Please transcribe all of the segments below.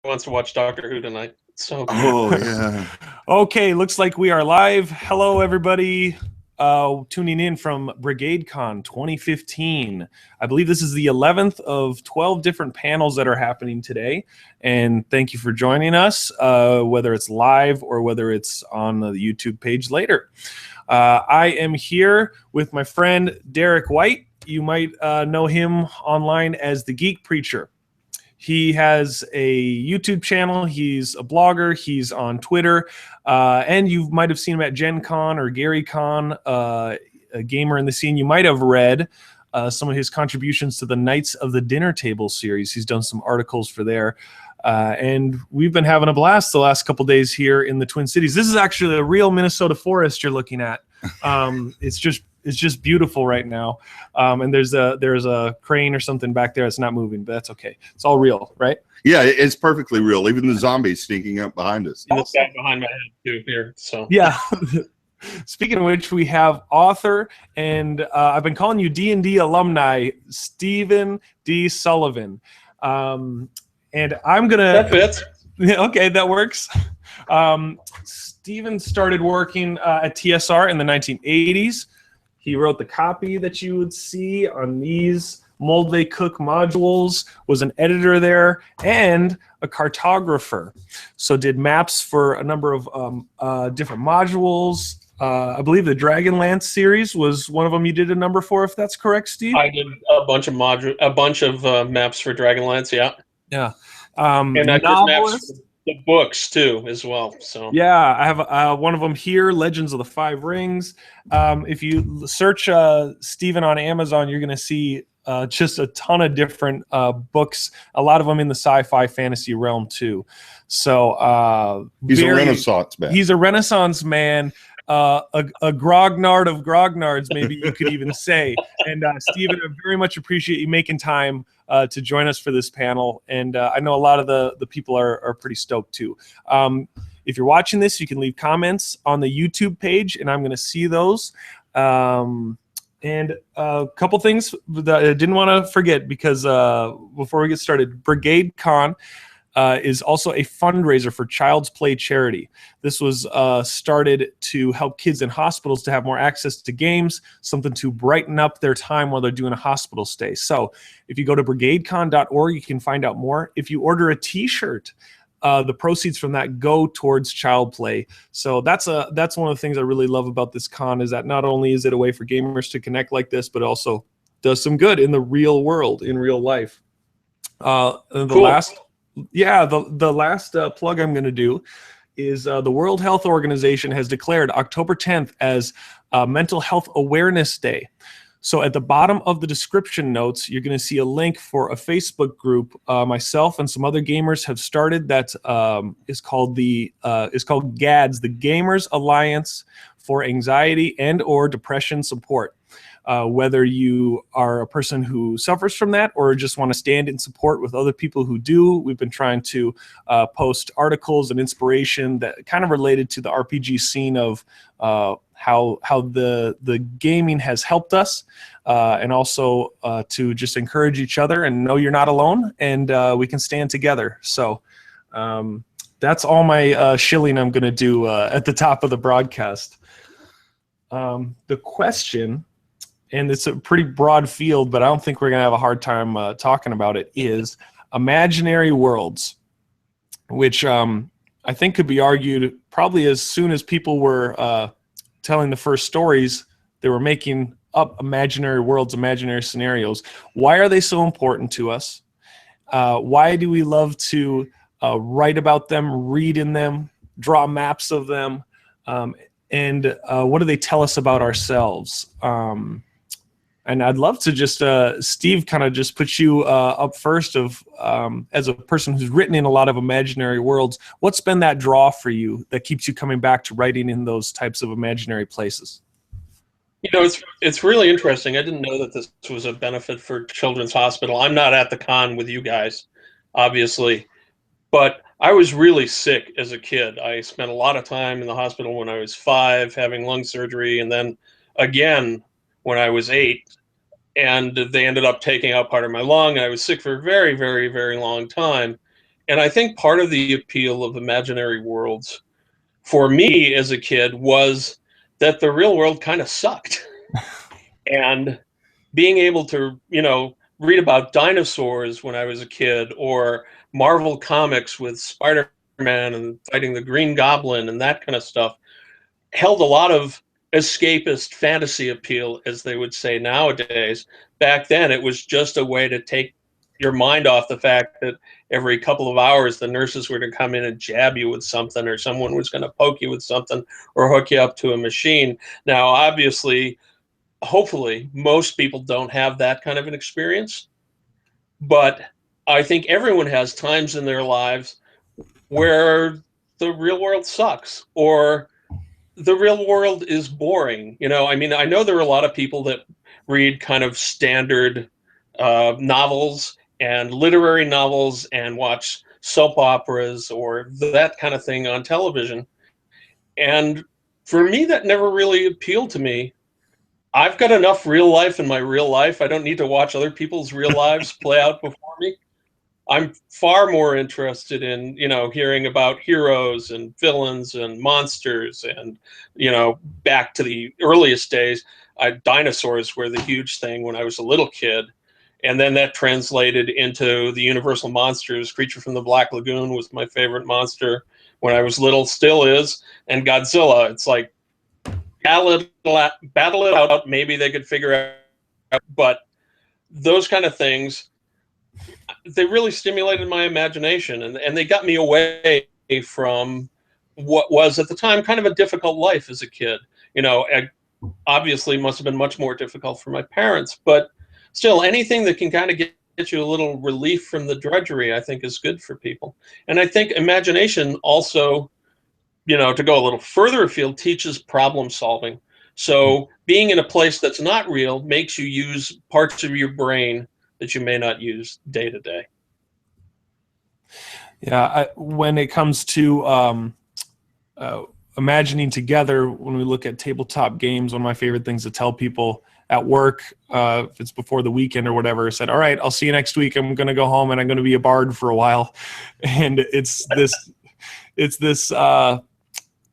wants to watch Doctor Who tonight. So Oh, yeah. Okay, looks like we are live. Hello, everybody. Tuning in from BrigadeCon 2015. I believe this is the 11th of 12 different panels that are happening today. And thank you for joining us, whether it's live or whether it's on the YouTube page later. I am here with my friend Derek White. You might know him online as the Geekpreacher. He has a YouTube channel. He's a blogger. He's on Twitter. And you might have seen him at Gen Con or GaryCon, a gamer in the scene. You might have read some of his contributions to the Knights of the Dinner Table series. He's done some articles for there. And we've been having a blast the last couple days here in the Twin Cities. This is actually a real Minnesota forest you're looking at. It's just beautiful right now. And there's a crane or something back there that's not moving, but that's okay. It's all real, right? Yeah, it's perfectly real. Even the zombies sneaking up behind us. this guy behind my head too here. So Yeah. Speaking of which, we have author and I've been calling you D&D alumni, Stephen D. Sullivan. And I'm going to... that fits. Okay, that works. Stephen started working at TSR in the 1980s. He wrote the copy that you would see on these Moldvay Cook modules, was an editor there, and a cartographer. So did maps for a number of different modules. I believe the Dragonlance series was one of them you did a number for, if that's correct, Steve? I did a bunch of maps for Dragonlance, yeah. Yeah. And I did maps for the books too, as well. So yeah, I have one of them here, Legends of the Five Rings. If you search Stephen on Amazon, you're going to see just a ton of different books, a lot of them in the sci-fi fantasy realm too. So He's a Renaissance man. He's a Renaissance man. A grognard of grognards, maybe you could even say. And Stephen, I very much appreciate you making time to join us for this panel. And I know a lot of the people are pretty stoked too. If you're watching this, you can leave comments on the YouTube page, and I'm going to see those. And a couple things that I didn't want to forget, because before we get started, BrigadeCon is also a fundraiser for Child's Play charity. This was started to help kids in hospitals to have more access to games, something to brighten up their time while they're doing a hospital stay. So if you go to brigadecon.org, you can find out more. If you order a t-shirt, the proceeds from that go towards Child Play. So that's one of the things I really love about this con, is that not only is it a way for gamers to connect like this, but it also does some good in the real world, in real life. cool. The last plug I'm going to do is the World Health Organization has declared October 10th as Mental Health Awareness Day. So at the bottom of the description notes, you're going to see a link for a Facebook group myself and some other gamers have started that is called GADS, the Gamers Alliance for Anxiety and or Depression Support. Whether you are a person who suffers from that or just want to stand in support with other people who do, we've been trying to post articles and inspiration that kind of related to the RPG scene of how the gaming has helped us, and also to just encourage each other and know you're not alone, and we can stand together. So that's all my shilling I'm going to do at the top of the broadcast. The question, and it's a pretty broad field, but I don't think we're going to have a hard time talking about it, is imaginary worlds, which I think could be argued probably as soon as people were telling the first stories, they were making up imaginary worlds, imaginary scenarios. Why are they so important to us? Why do we love to write about them, read in them, draw maps of them? And what do they tell us about ourselves? And I'd love to just, Steve, kind of just put you up first of, as a person who's written in a lot of imaginary worlds, what's been that draw for you that keeps you coming back to writing in those types of imaginary places? You know, it's really interesting. I didn't know that this was a benefit for Children's Hospital. I'm not at the con with you guys, obviously, but I was really sick as a kid. I spent a lot of time in the hospital when I was 5 having lung surgery, and then again when I was 8. And they ended up taking out part of my lung. I was sick for a very, very, very long time. And I think part of the appeal of imaginary worlds for me as a kid was that the real world kind of sucked. And being able to, read about dinosaurs when I was a kid, or Marvel comics with Spider-Man and fighting the Green Goblin and that kind of stuff, held a lot of escapist fantasy appeal, as they would say nowadays. Back then, it was just a way to take your mind off the fact that every couple of hours the nurses were to come in and jab you with something, or someone was going to poke you with something, or hook you up to a machine. Now, obviously, hopefully, most people don't have that kind of an experience, but I think everyone has times in their lives where the real world sucks, or the real world is boring. I mean, I know there are a lot of people that read kind of standard novels and literary novels and watch soap operas or that kind of thing on television. And for me, that never really appealed to me. I've got enough real life in my real life. I don't need to watch other people's real lives play out before me. I'm far more interested in, hearing about heroes and villains and monsters and, back to the earliest days, dinosaurs were the huge thing when I was a little kid. And then that translated into the Universal monsters. Creature from the Black Lagoon was my favorite monster when I was little, still is. And Godzilla, it's like, battle it out. Maybe they could figure out. But those kind of things, they really stimulated my imagination, and they got me away from what was at the time kind of a difficult life as a kid. Obviously must have been much more difficult for my parents, but still, anything that can kind of get you a little relief from the drudgery, I think, is good for people. And I think imagination also, to go a little further afield, teaches problem solving. So being in a place that's not real makes you use parts of your brain that you may not use day to day. Yeah, when it comes to imagining together, when we look at tabletop games, one of my favorite things to tell people at work, if it's before the weekend or whatever, I said, all right, I'll see you next week. I'm going to go home and I'm going to be a bard for a while. And it's this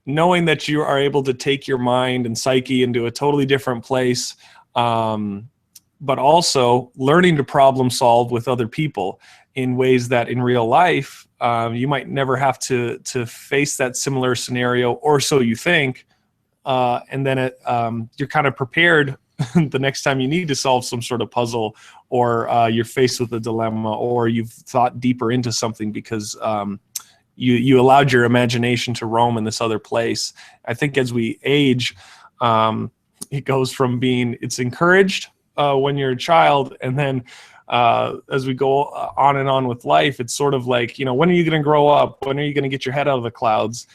knowing that you are able to take your mind and psyche into a totally different place, but also learning to problem solve with other people in ways that in real life, you might never have to face that similar scenario, or so you think. And then you're kind of prepared the next time you need to solve some sort of puzzle, or you're faced with a dilemma, or you've thought deeper into something because you allowed your imagination to roam in this other place. I think as we age, it goes from it's encouraged when you're a child, and then as we go on and on with life, it's sort of like, when are you going to grow up? When are you going to get your head out of the clouds?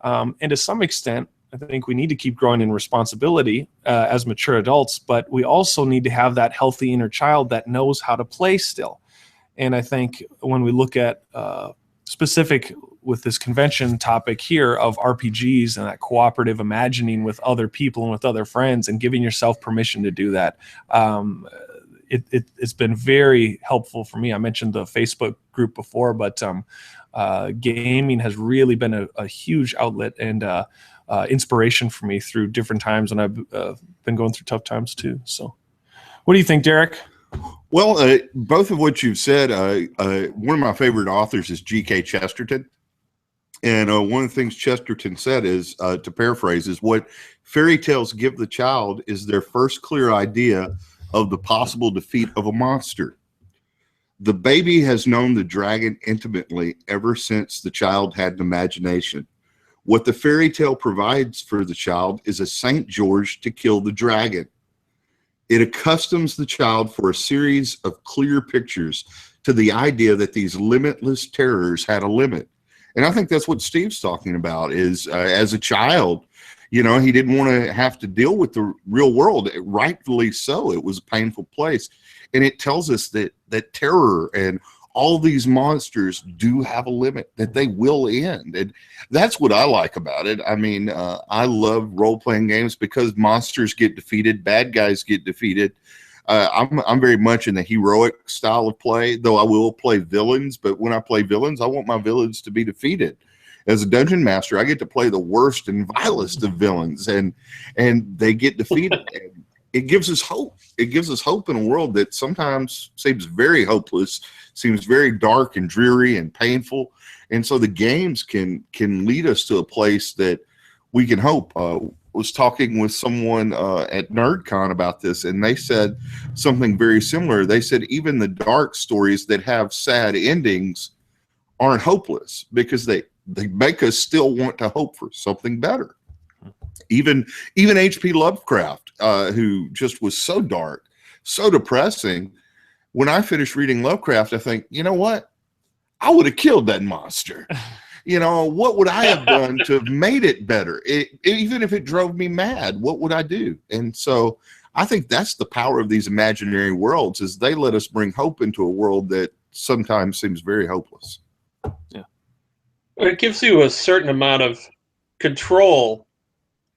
And to some extent, I think we need to keep growing in responsibility as mature adults, but we also need to have that healthy inner child that knows how to play still. And I think when we look at specific with this convention topic here of RPGs and that cooperative imagining with other people and with other friends and giving yourself permission to do that, it's been very helpful for me. I mentioned the Facebook group before, but gaming has really been a huge outlet and inspiration for me through different times, and I've been going through tough times too. So what do you think, Derek? Well, both of what you've said, one of my favorite authors is G.K. Chesterton. And one of the things Chesterton said is, to paraphrase, is what fairy tales give the child is their first clear idea of the possible defeat of a monster. The baby has known the dragon intimately ever since the child had an imagination. What the fairy tale provides for the child is a St. George to kill the dragon. It accustoms the child for a series of clear pictures to the idea that these limitless terrors had a limit. And I think that's what Steve's talking about is as a child, he didn't want to have to deal with the real world. Rightfully so. It was a painful place. And it tells us that terror and all these monsters do have a limit, that they will end. And that's what I like about it. I mean, I love role-playing games because monsters get defeated, bad guys get defeated. I'm very much in the heroic style of play, though I will play villains. But when I play villains, I want my villains to be defeated. As a dungeon master, I get to play the worst and vilest of villains, and they get defeated. And it gives us hope. It gives us hope in a world that sometimes seems very hopeless, seems very dark and dreary and painful. And so the games can lead us to a place that we can hope. Was talking with someone at NerdCon about this, and they said something very similar. They said even the dark stories that have sad endings aren't hopeless, because they make us still want to hope for something better. Even H.P. Lovecraft, who just was so dark, so depressing. When I finished reading Lovecraft, I think, you know what? I would have killed that monster. You know, what would I have done to have made it better? Even if it drove me mad, what would I do? And so I think that's the power of these imaginary worlds, is they let us bring hope into a world that sometimes seems very hopeless. Yeah. It gives you a certain amount of control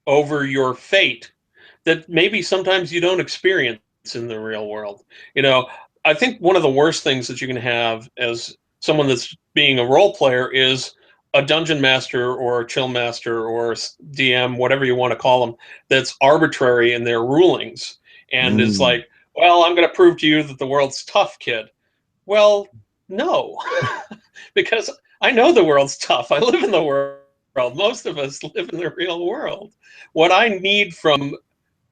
over your fate that maybe sometimes you don't experience in the real world. You know, I think one of the worst things that you can have as someone that's being a role player is a dungeon master or a chill master or DM, whatever you want to call them, that's arbitrary in their rulings. And it's like, well, I'm going to prove to you that the world's tough, kid. Well, no, because I know the world's tough. I live in the world. Most of us live in the real world. What I need from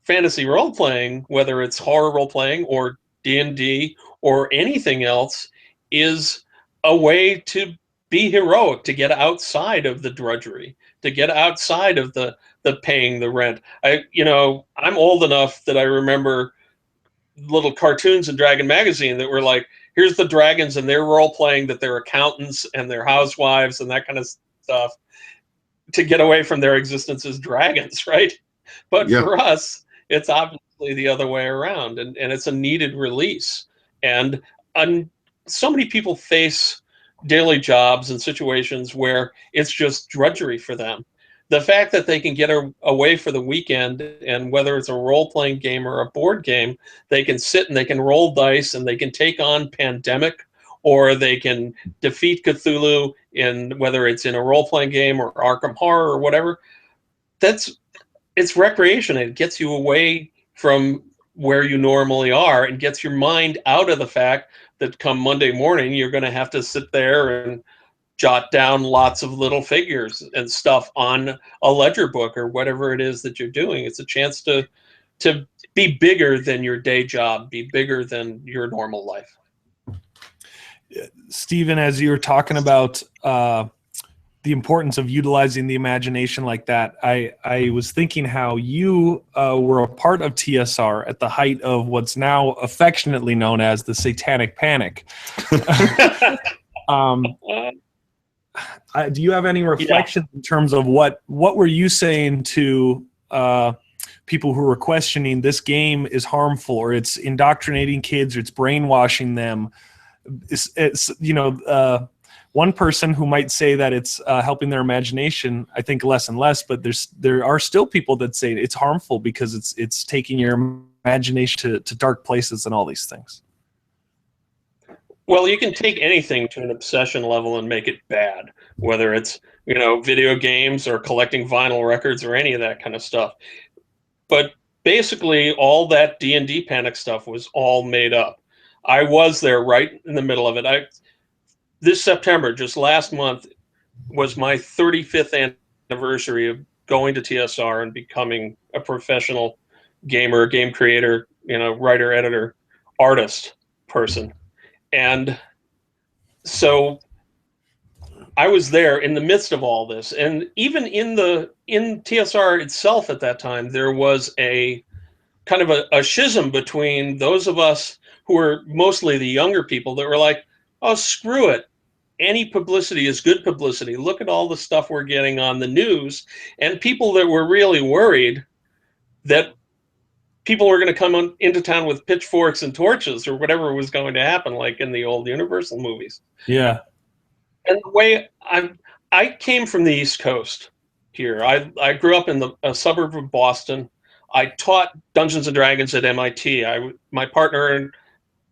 fantasy role-playing, whether it's horror role-playing or D&D or anything else, is a way to be heroic, to get outside of the drudgery, to get outside of the paying the rent. I'm old enough that I remember little cartoons in Dragon magazine that were like, here's the dragons and they're role-playing that they're accountants and they're housewives and that kind of stuff to get away from their existence as dragons, right? But for us, it's obviously the other way around, and it's a needed release. And so many people face daily jobs and situations where it's just drudgery for them. The fact that they can get away for the weekend, and whether it's a role-playing game or a board game, they can sit and they can roll dice and they can take on Pandemic, or they can defeat Cthulhu whether it's in a role-playing game or Arkham Horror or whatever. It's recreation. It gets you away from where you normally are and gets your mind out of the fact that come Monday morning, you're going to have to sit there and jot down lots of little figures and stuff on a ledger book or whatever it is that you're doing. It's a chance to be bigger than your day job, be bigger than your normal life. Stephen, as you were talking about the importance of utilizing the imagination like that, I was thinking how you were a part of TSR at the height of what's now affectionately known as the Satanic Panic. Do you have any reflections in terms of what were you saying to people who were questioning this game is harmful, or it's indoctrinating kids, or it's brainwashing them? It's one person who might say that it's helping their imagination, I think less and less, but there are still people that say it's harmful because it's taking your imagination to dark places and all these things. Well, you can take anything to an obsession level and make it bad, whether it's, video games or collecting vinyl records or any of that kind of stuff. But basically, all that D&D Panic stuff was all made up. I was there right in the middle of it. This September, just last month, was my 35th anniversary of going to TSR and becoming a professional gamer, game creator, writer, editor, artist person. And so I was there in the midst of all this. And even in TSR itself at that time, there was a kind of a schism between those of us who were mostly the younger people that were like, oh, screw it. Any publicity is good publicity. Look at all the stuff we're getting on the news. And people that were really worried that people were going to come into town with pitchforks and torches or whatever was going to happen, like in the old Universal movies. Yeah. And the way I came from the East Coast here, I grew up in a suburb of Boston. I taught Dungeons and Dragons at MIT. My partner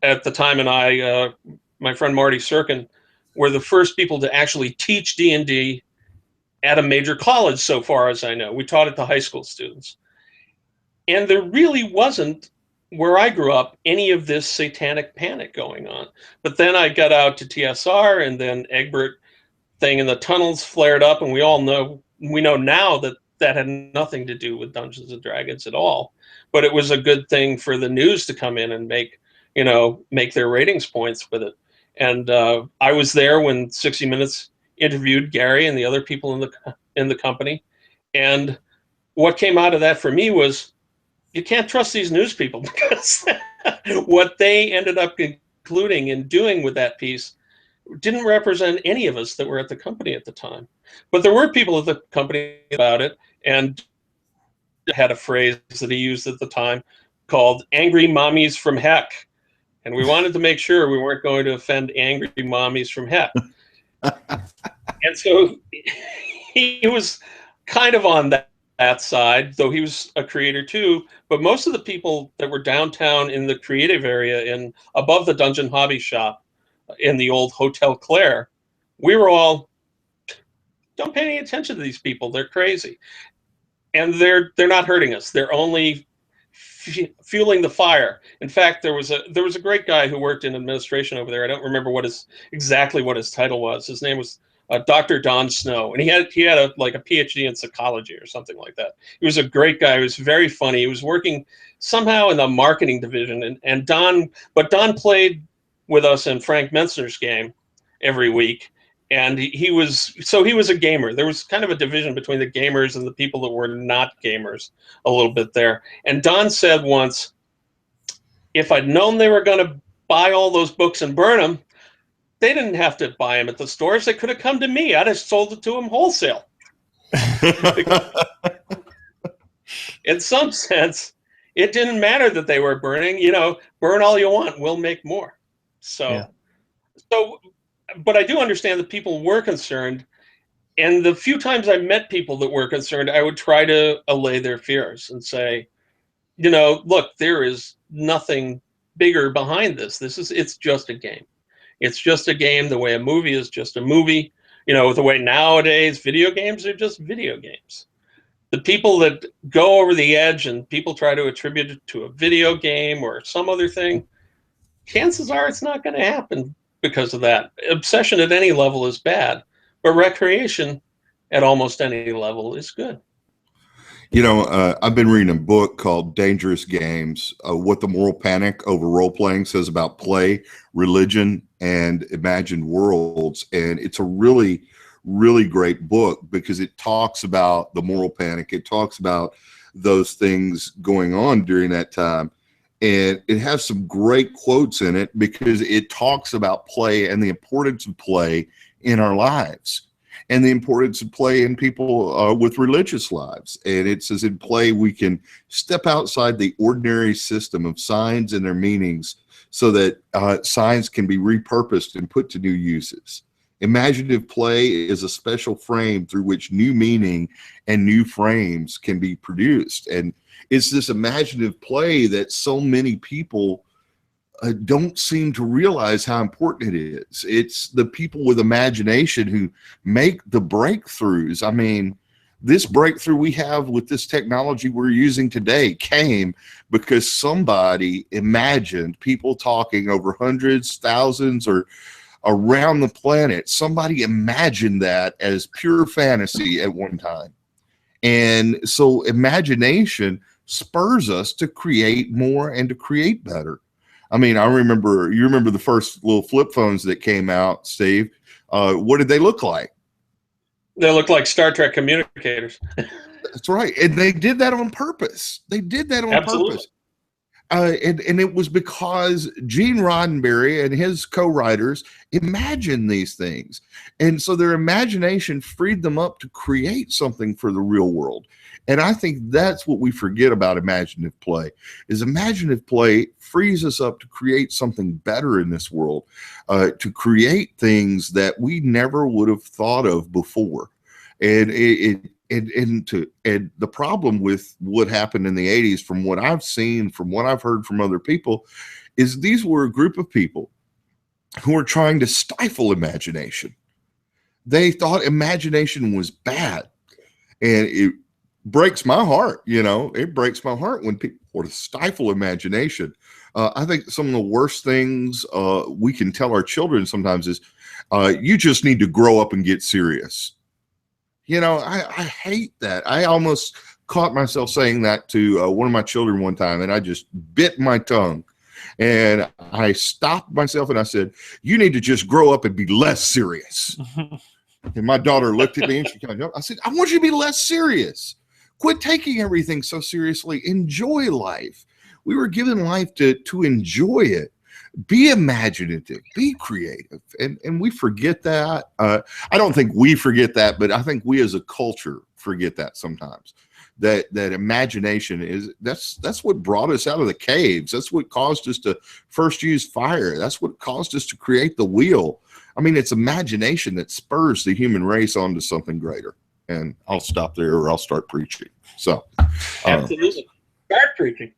at the time and I, my friend Marty Serkin, were the first people to actually teach D&D at a major college, so far as I know. We taught it to high school students. And there really wasn't, where I grew up, any of this satanic panic going on. But then I got out to TSR, and then Egbert thing in the tunnels flared up, and we know now that that had nothing to do with Dungeons and Dragons at all. But it was a good thing for the news to come in and make their ratings points with it. And I was there when 60 Minutes interviewed Gary and the other people in the company. And what came out of that for me was, you can't trust these news people, because what they ended up concluding and doing with that piece didn't represent any of us that were at the company at the time. But there were people at the company about it, and had a phrase that he used at the time called "angry mommies from heck." And we wanted to make sure we weren't going to offend angry mommies from heck. And so he was kind of on that side, though he was a creator too. But most of the people that were downtown in the creative area, above the Dungeon Hobby Shop in the old Hotel Claire, we were all, don't pay any attention to these people. They're crazy. And they're not hurting us. They're only fueling the fire. In fact, there was a great guy who worked in administration over there. I don't remember exactly what his title was. His name was Dr. Don Snow, and he had a PhD in psychology or something like that. He was a great guy. He was very funny. He was working somehow in the marketing division, and Don played with us in Frank Mentzner's game every week. And he was a gamer. There was kind of a division between the gamers and the people that were not gamers a little bit there. And Don said once, if I'd known they were going to buy all those books and burn them, they didn't have to buy them at the stores. They could have come to me. I'd have sold it to them wholesale. In some sense, it didn't matter that they were burning. Burn all you want. We'll make more. But I do understand that people were concerned, and the few times I met people that were concerned, I would try to allay their fears and say, look, there is nothing bigger behind this. It's just a game. It's just a game the way a movie is just a movie. The way nowadays video games are just video games. The people that go over the edge and people try to attribute it to a video game or some other thing, chances are it's not going to happen. Because of that, obsession at any level is bad, but recreation at almost any level is good. I've been reading a book called Dangerous Games, What the Moral Panic Over Role-Playing Says About Play, Religion, and Imagined Worlds. And it's a really, really great book because it talks about the moral panic. It talks about those things going on during that time. And it has some great quotes in it because it talks about play and the importance of play in our lives and the importance of play in people with religious lives. And it says in play, we can step outside the ordinary system of signs and their meanings so that signs can be repurposed and put to new uses. Imaginative play is a special frame through which new meaning and new frames can be produced. And it's this imaginative play that so many people don't seem to realize how important it is. It's the people with imagination who make the breakthroughs. I mean, this breakthrough we have with this technology we're using today came because somebody imagined people talking over hundreds, thousands, or around the planet. Somebody imagined that as pure fantasy at one time. And so imagination spurs us to create more and to create better. I mean, you remember the first little flip phones that came out, Steve. What did they look like? They looked like Star Trek communicators. That's right. And they did that on purpose. Absolutely. Purpose. And it was because Gene Roddenberry and his co-writers imagined these things. And so their imagination freed them up to create something for the real world. And I think that's what we forget about imaginative play, is imaginative play frees us up to create something better in this world, to create things that we never would have thought of before. And and the problem with what happened in the 80s, from what I've seen, from what I've heard from other people, is these were a group of people who were trying to stifle imagination. They thought imagination was bad. And it breaks my heart, it breaks my heart when people want to stifle imagination. I think some of the worst things we can tell our children sometimes is, you just need to grow up and get serious. I hate that. I almost caught myself saying that to one of my children one time, and I just bit my tongue. And I stopped myself and I said, you need to just grow up and be less serious. And my daughter looked at me and she kind of, I said, I want you to be less serious. Quit taking everything so seriously. Enjoy life. We were given life to enjoy it. Be imaginative, be creative. And we forget that. I don't think we forget that, but I think we as a culture forget that sometimes. That imagination that's what brought us out of the caves. That's what caused us to first use fire. That's what caused us to create the wheel. I mean, it's imagination that spurs the human race onto something greater. And I'll stop there or I'll start preaching. So absolutely. Start preaching.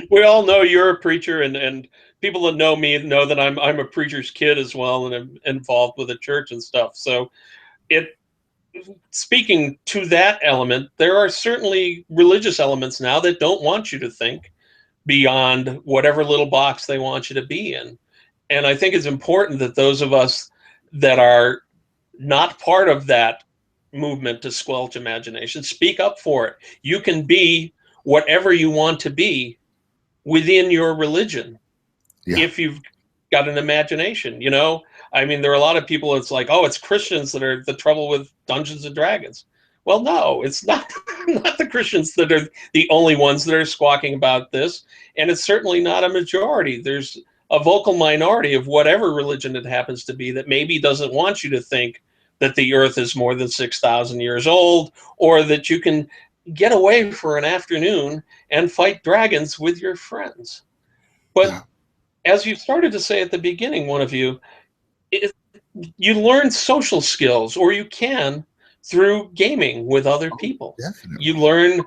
We all know you're a preacher, and people that know me know that I'm a preacher's kid as well, and I'm involved with the church and stuff. So speaking to that element, there are certainly religious elements now that don't want you to think beyond whatever little box they want you to be in. And I think it's important that those of us that are not part of that movement to squelch imagination speak up for it. You can be whatever you want to be within your religion, if you've got an imagination. I mean, there are a lot of people, it's like, oh, it's Christians that are the trouble with Dungeons and Dragons. Well, no, it's not the Christians that are the only ones that are squawking about this. And it's certainly not a majority. There's a vocal minority of whatever religion it happens to be that maybe doesn't want you to think that the earth is more than 6,000 years old, or that you can get away for an afternoon and fight dragons with your friends. But as you started to say at the beginning, one of you, you learn social skills, or you can, through gaming with other people. Definitely. You learn,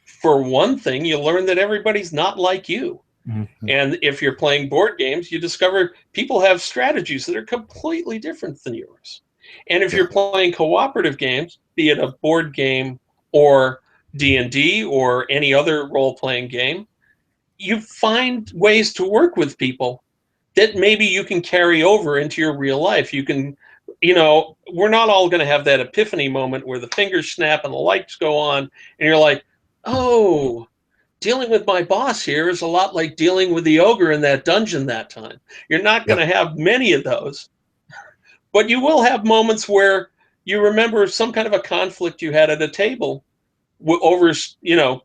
for one thing, you learn that everybody's not like you. Mm-hmm. And if you're playing board games, you discover people have strategies that are completely different than yours. And if you're playing cooperative games, be it a board game or D&D or any other role-playing game, you find ways to work with people that maybe you can carry over into your real life. You can, we're not all going to have that epiphany moment where the fingers snap and the lights go on and you're like, oh, dealing with my boss here is a lot like dealing with the ogre in that dungeon that time. You're not going to have many of those, but you will have moments where you remember some kind of a conflict you had at a table over,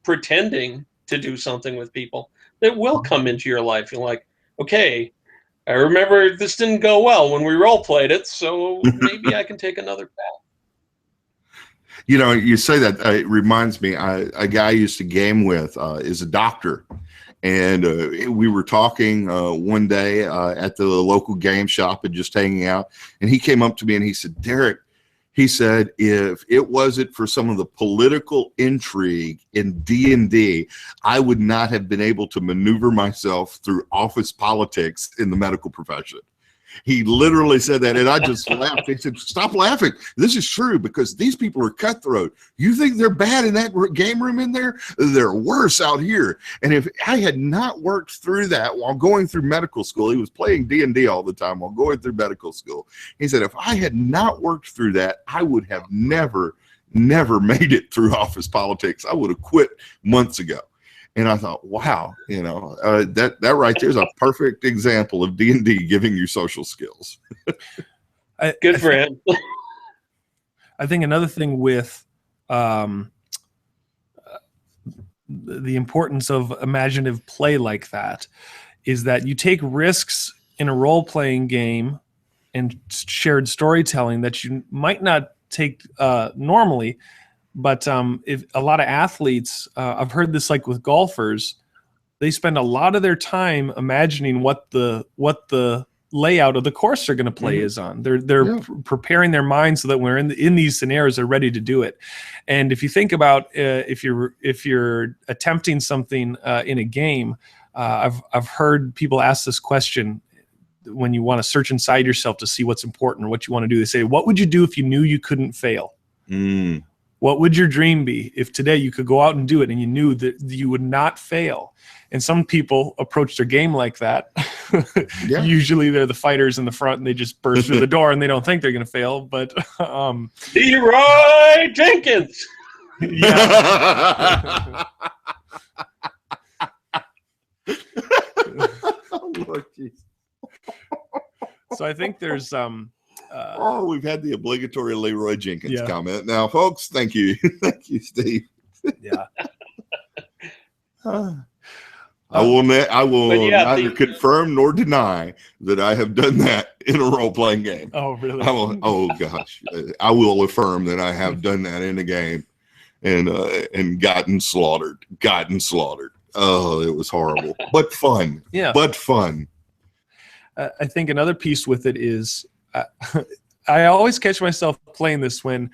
pretending to do something with people that will come into your life. You're like, okay, I remember this didn't go well when we role played it, so maybe I can take another path. You say that, it reminds me, a guy I used to game with is a doctor. And we were talking one day at the local game shop and just hanging out. And he came up to me and he said, Derek, he said, if it wasn't for some of the political intrigue in D&D, I would not have been able to maneuver myself through office politics in the medical profession. He literally said that, and I just laughed. He said, stop laughing. This is true, because these people are cutthroat. You think they're bad in that game room in there? They're worse out here. And if I had not worked through that while going through medical school, he was playing D&D all the time while going through medical school. He said, if I had not worked through that, I would have never made it through office politics. I would have quit months ago. And I thought, wow, that right there is a perfect example of D&D giving you social skills. Good for him. I think another thing with the importance of imaginative play like that is that you take risks in a role-playing game and shared storytelling that you might not take normally. But if a lot of athletes, I've heard this like with golfers, they spend a lot of their time imagining what the layout of the course they're going to play is on. They're preparing their mind so that when we're in these scenarios, they're ready to do it. And if you think about if you're attempting something in a game, I've heard people ask this question when you want to search inside yourself to see what's important or what you want to do. They say, what would you do if you knew you couldn't fail? What would your dream be if today you could go out and do it and you knew that you would not fail? And some people approach their game like that. Usually they're the fighters in the front and they just burst through the door and they don't think they're going to fail. But Leroy Jenkins. Yeah. Lord, So I think there's we've had the obligatory Leroy Jenkins comment now, folks. Thank you. Thank you, Steve. Yeah. I will neither confirm nor deny that I have done that in a role-playing game. Oh, really? Oh gosh. I will affirm that I have done that in a game and gotten slaughtered. Oh, it was horrible, but fun. Yeah. But fun. I think another piece with it is I always catch myself playing this when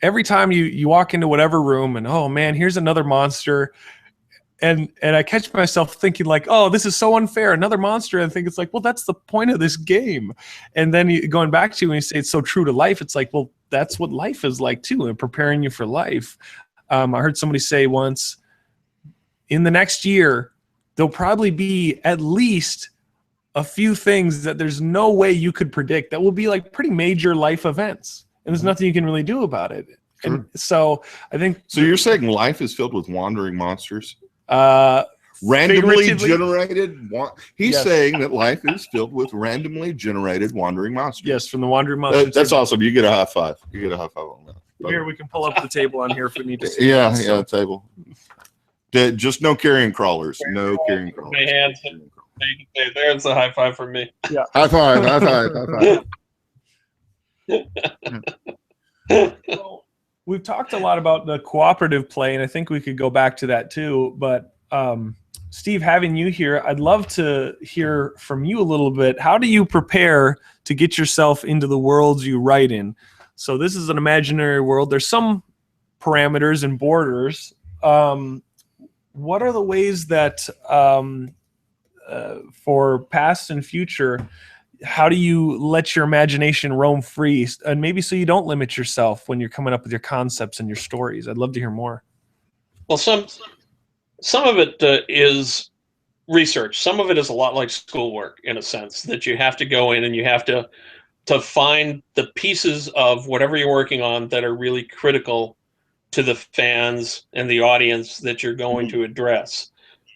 every time you walk into whatever room and, oh man, here's another monster. And I catch myself thinking like, oh, this is so unfair, another monster. And I think it's like, well, that's the point of this game. And then going back to when you say it's so true to life, it's like, well, that's what life is like too, and preparing you for life. I heard somebody say once, in the next year, there'll probably be at least a few things that there's no way you could predict that will be like pretty major life events. And there's nothing you can really do about it. Sure. And so I think... So you're saying life is filled with wandering monsters? Figuratively? Randomly generated. He's saying that life is filled with randomly generated wandering monsters. Yes, from the wandering monsters. That's awesome. You get a high five. You get a high five on that. Here, we can pull up the table on here if we need to see. Yeah, the table. Just no carrion crawlers. No carrion crawlers. My hands. You can say, there's a high five from me. Yeah. High five. High five. High five. So, we've talked a lot about the cooperative play, and I think we could go back to that too. But Steve, having you here, I'd love to hear from you a little bit. How do you prepare to get yourself into the worlds you write in? So this is an imaginary world. There's some parameters and borders. What are the ways that for past and future, how do you let your imagination roam free, and maybe so you don't limit yourself when you're coming up with your concepts and your stories? I'd love to hear more. Well, some of it is research. Some of it is a lot like schoolwork, in a sense, that you have to go in and you have to find the pieces of whatever you're working on that are really critical to the fans and the audience that you're going to address.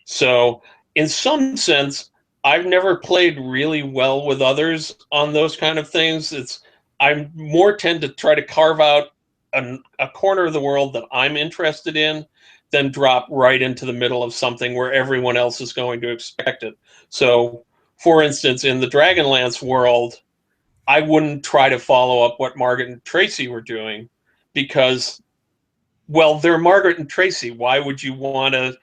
So in some sense, I've never played really well with others on those kind of things. I more tend to try to carve out a corner of the world that I'm interested in, then drop right into the middle of something where everyone else is going to expect it. So for instance, in the Dragonlance world, I wouldn't try to follow up what Margaret and Tracy were doing because, well, they're Margaret and Tracy. Why would you want to,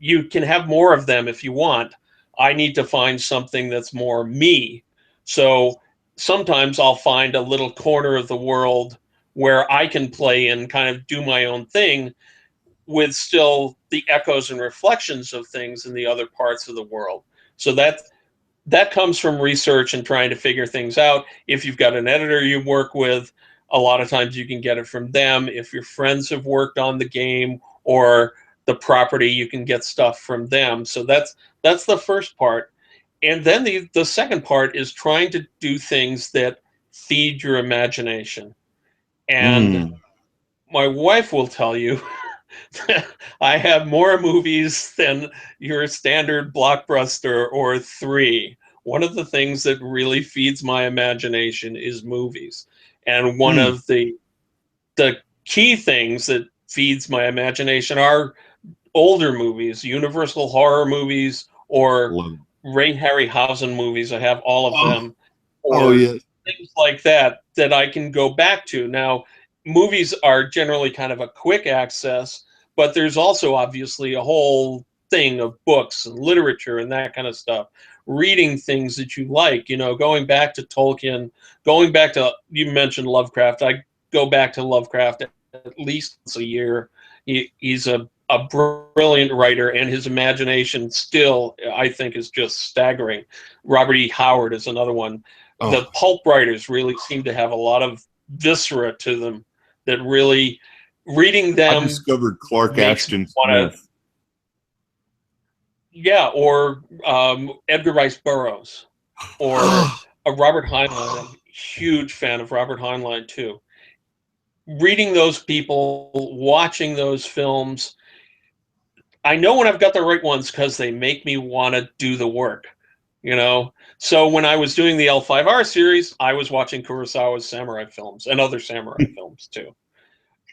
you can have more of them if you want. I need to find something that's more me. So sometimes I'll find a little corner of the world where I can play and kind of do my own thing with still the echoes and reflections of things in the other parts of the world. So that comes from research and trying to figure things out. If you've got an editor you work with, a lot of times you can get it from them. If your friends have worked on the game or the property, you can get stuff from them. So that's the first part. And then the second part is trying to do things that feed your imagination. And my wife will tell you I have more movies than your standard blockbuster or 3. One of the things that really feeds my imagination is movies. And one of the key things that feeds my imagination are older movies, Universal horror movies, or Ray Harryhausen movies. I have all of them. Or things like that I can go back to. Now, movies are generally kind of a quick access, but there's also obviously a whole thing of books and literature and that kind of stuff. reading things that you like, you know, going back to Tolkien, going back to, you mentioned Lovecraft. I go back to Lovecraft at least once a year. He's a brilliant writer, and his imagination still, I think, is just staggering. Robert E. Howard is another one. Oh. The pulp writers really seem to have a lot of viscera to them that really, reading them. I discovered Clark Ashton Smith. Yeah, or Edgar Rice Burroughs, or Robert Heinlein. I'm a huge fan of Robert Heinlein too. Reading those people, watching those films, I know when I've got the right ones because they make me want to do the work, you know? So when I was doing the L5R series, I was watching Kurosawa's samurai films and other samurai films too.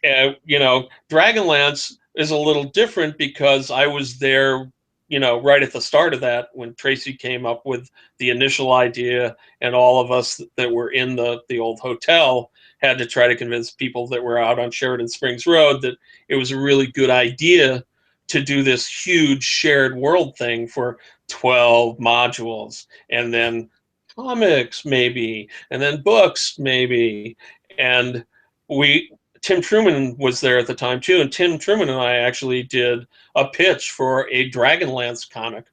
You know, Dragonlance is a little different because I was there, you know, right at the start of that when Tracy came up with the initial idea, and all of us that were in the old hotel had to try to convince people that were out on Sheridan Springs Road that it was a really good idea to do this huge shared world thing for 12 modules, and then comics maybe, and then books maybe. And Tim Truman was there at the time too, and Tim Truman and I actually did a pitch for a Dragonlance comic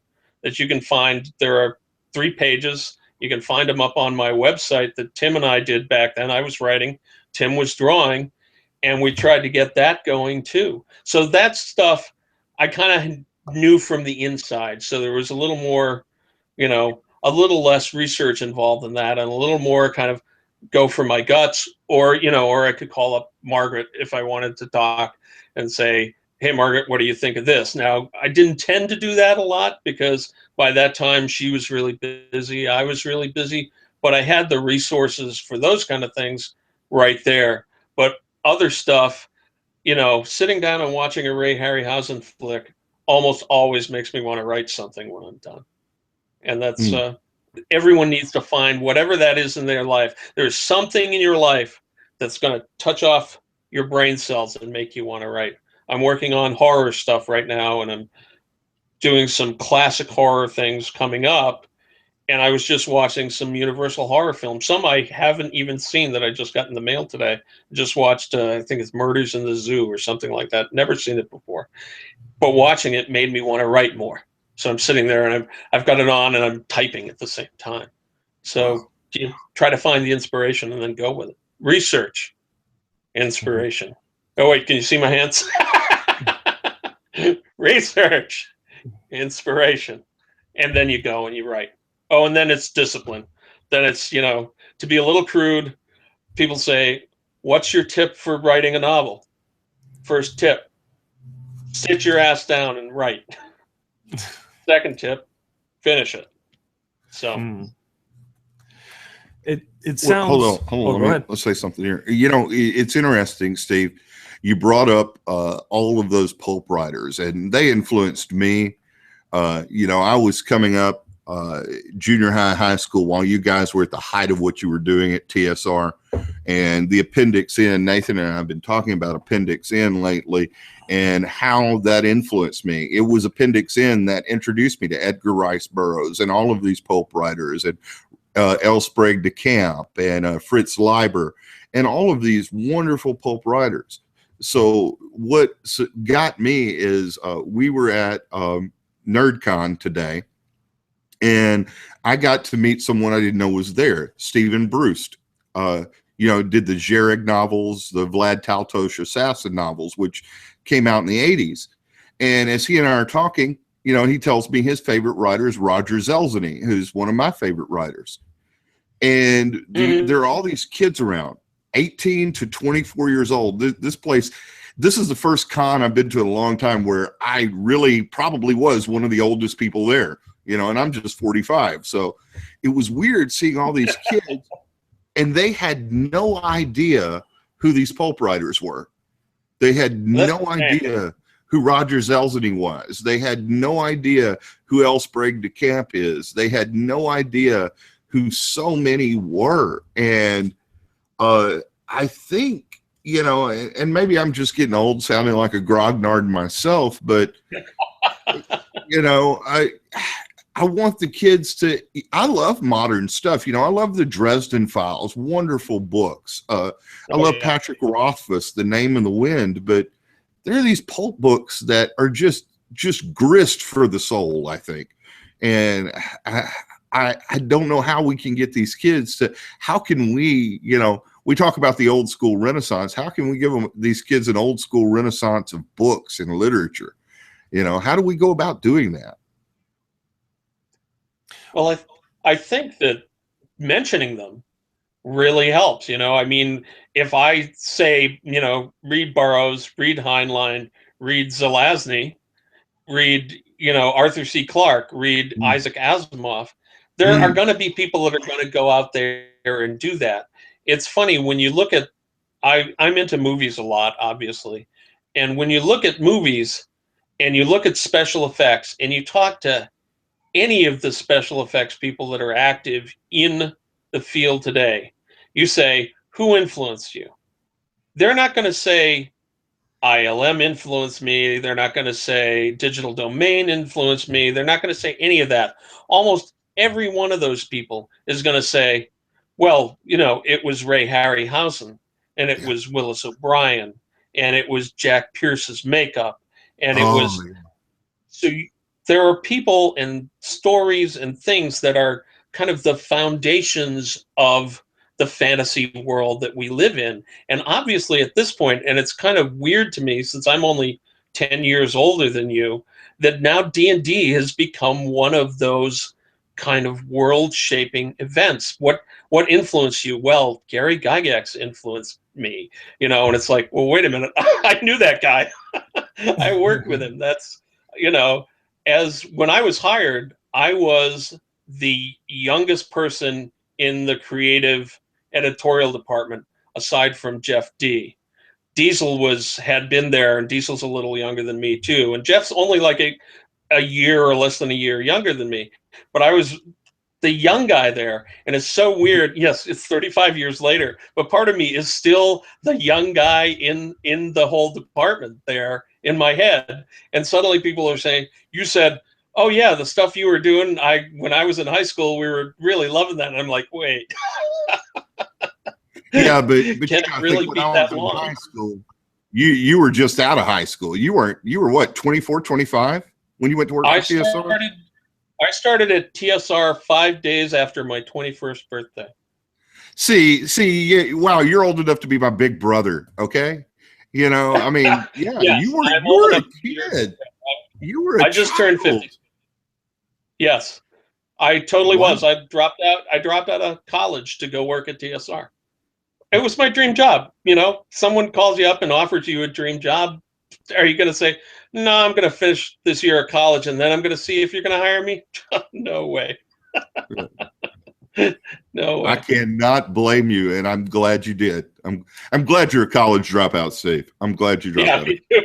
that you can find. There are 3 pages. You can find them up on my website that Tim and I did back then. I was writing, Tim was drawing, and we tried to get that going too. So that stuff I kind of knew from the inside. So there was a little more, you know, a little less research involved in that, and a little more kind of go for my guts, or, you know, or I could call up Margaret if I wanted to talk and say, hey, Margaret, what do you think of this? Now, I didn't tend to do that a lot because by that time she was really busy. I was really busy, but I had the resources for those kind of things right there. But other stuff, you know, sitting down and watching a Ray Harryhausen flick almost always makes me want to write something when I'm done. And that's, everyone needs to find whatever that is in their life. There's something in your life that's going to touch off your brain cells and make you want to write. I'm working on horror stuff right now, and I'm doing some classic horror things coming up. And I was just watching some Universal horror films. Some I haven't even seen that I just got in the mail today. Just watched, I think it's Murders in the Zoo or something like that. Never seen it before. But watching it made me want to write more. So I'm sitting there and I've got it on and I'm typing at the same time. So you try to find the inspiration and then go with it. Research, inspiration. Oh, wait, can you see my hands? Research, inspiration. And then you go and you write. Oh, and then it's discipline. Then it's, you know, to be a little crude, people say, what's your tip for writing a novel? First tip, sit your ass down and write. Second tip, finish it. So it sounds. Hold on. Let's say something here. You know, it's interesting, Steve. You brought up all of those pulp writers, and they influenced me. You know, I was coming up junior high school while you guys were at the height of what you were doing at TSR, and the Appendix N. Nathan and I have been talking about Appendix N lately and how that influenced me. It was Appendix N that introduced me to Edgar Rice Burroughs and all of these pulp writers, and L. Sprague de Camp and Fritz Leiber and all of these wonderful pulp writers. So what got me is we were at NerdCon today, and I got to meet someone I didn't know was there, Stephen Brust. You know, did the Zhereg novels, the Vlad Taltosh assassin novels, which came out in the 80s. And as he and I are talking, you know, he tells me his favorite writer is Roger Zelazny, who's one of my favorite writers. And there are all these kids around, 18 to 24 years old. This place, this is the first con I've been to in a long time where I really probably was one of the oldest people there, you know, and I'm just 45. So it was weird seeing all these kids, and they had no idea who these pulp writers were. They had no idea who Roger Zelazny was. They had no idea who L. Sprague de Camp is. They had no idea who so many were. And I think, you know, and maybe I'm just getting old, sounding like a grognard myself, but, you know, I want the kids to, I love modern stuff. You know, I love the Dresden Files, wonderful books. I love Patrick Rothfuss, The Name in the Wind, but there are these pulp books that are just grist for the soul, I think. And I don't know how we can get these kids to, how can we, you know, we talk about the old school Renaissance. How can we give these kids an old school Renaissance of books and literature? You know, how do we go about doing that? Well, I think that mentioning them really helps. You know, I mean, if I say, you know, read Burroughs, read Heinlein, read Zelazny, read, you know, Arthur C. Clarke, read Isaac Asimov, there are going to be people that are going to go out there and do that. It's funny when you look at, I'm into movies a lot, obviously. And when you look at movies and you look at special effects and you talk to any of the special effects people that are active in the field today, you say, who influenced you? They're not going to say ILM influenced me. They're not going to say Digital Domain influenced me. They're not going to say any of that. Almost every one of those people is going to say, well, you know, it was Ray Harryhausen, and it was Willis O'Brien, and it was Jack Pierce's makeup, and it was... So there are people and stories and things that are kind of the foundations of the fantasy world that we live in. And obviously at this point, and it's kind of weird to me since I'm only 10 years older than you, that now D&D has become one of those kind of world-shaping events. What influenced you? Well, Gary Gygax influenced me, you know, and it's like, well, wait a minute, I knew that guy. I worked with him. That's, you know, as when I was hired, I was the youngest person in the creative editorial department, aside from Jeff D. Diesel had been there, and Diesel's a little younger than me too. And Jeff's only like a year or less than a year younger than me. But I was the young guy there. And it's so weird. Yes, it's 35 years later, but part of me is still the young guy in the whole department there in my head. And suddenly people are saying, you said, oh yeah, the stuff you were doing, when I was in high school, we were really loving that. And I'm like, wait. Yeah, but can it really be that long? High school, you were just out of high school. You were what, 24, 25 when you went to work for TSR? I started at TSR 5 days after my 21st birthday. See, wow, you're old enough to be my big brother, okay? You know, I mean, yeah, yes, you were a kid. You were I just turned 50. Yes, I totally was. I dropped out of college to go work at TSR. It was my dream job. You know, someone calls you up and offers you a dream job. Are you going to say, no, I'm going to finish this year of college and then I'm going to see if you're going to hire me? No way. No way. I cannot blame you, and I'm glad you did. I'm glad you're a college dropout safe. I'm glad you dropped out. Me too.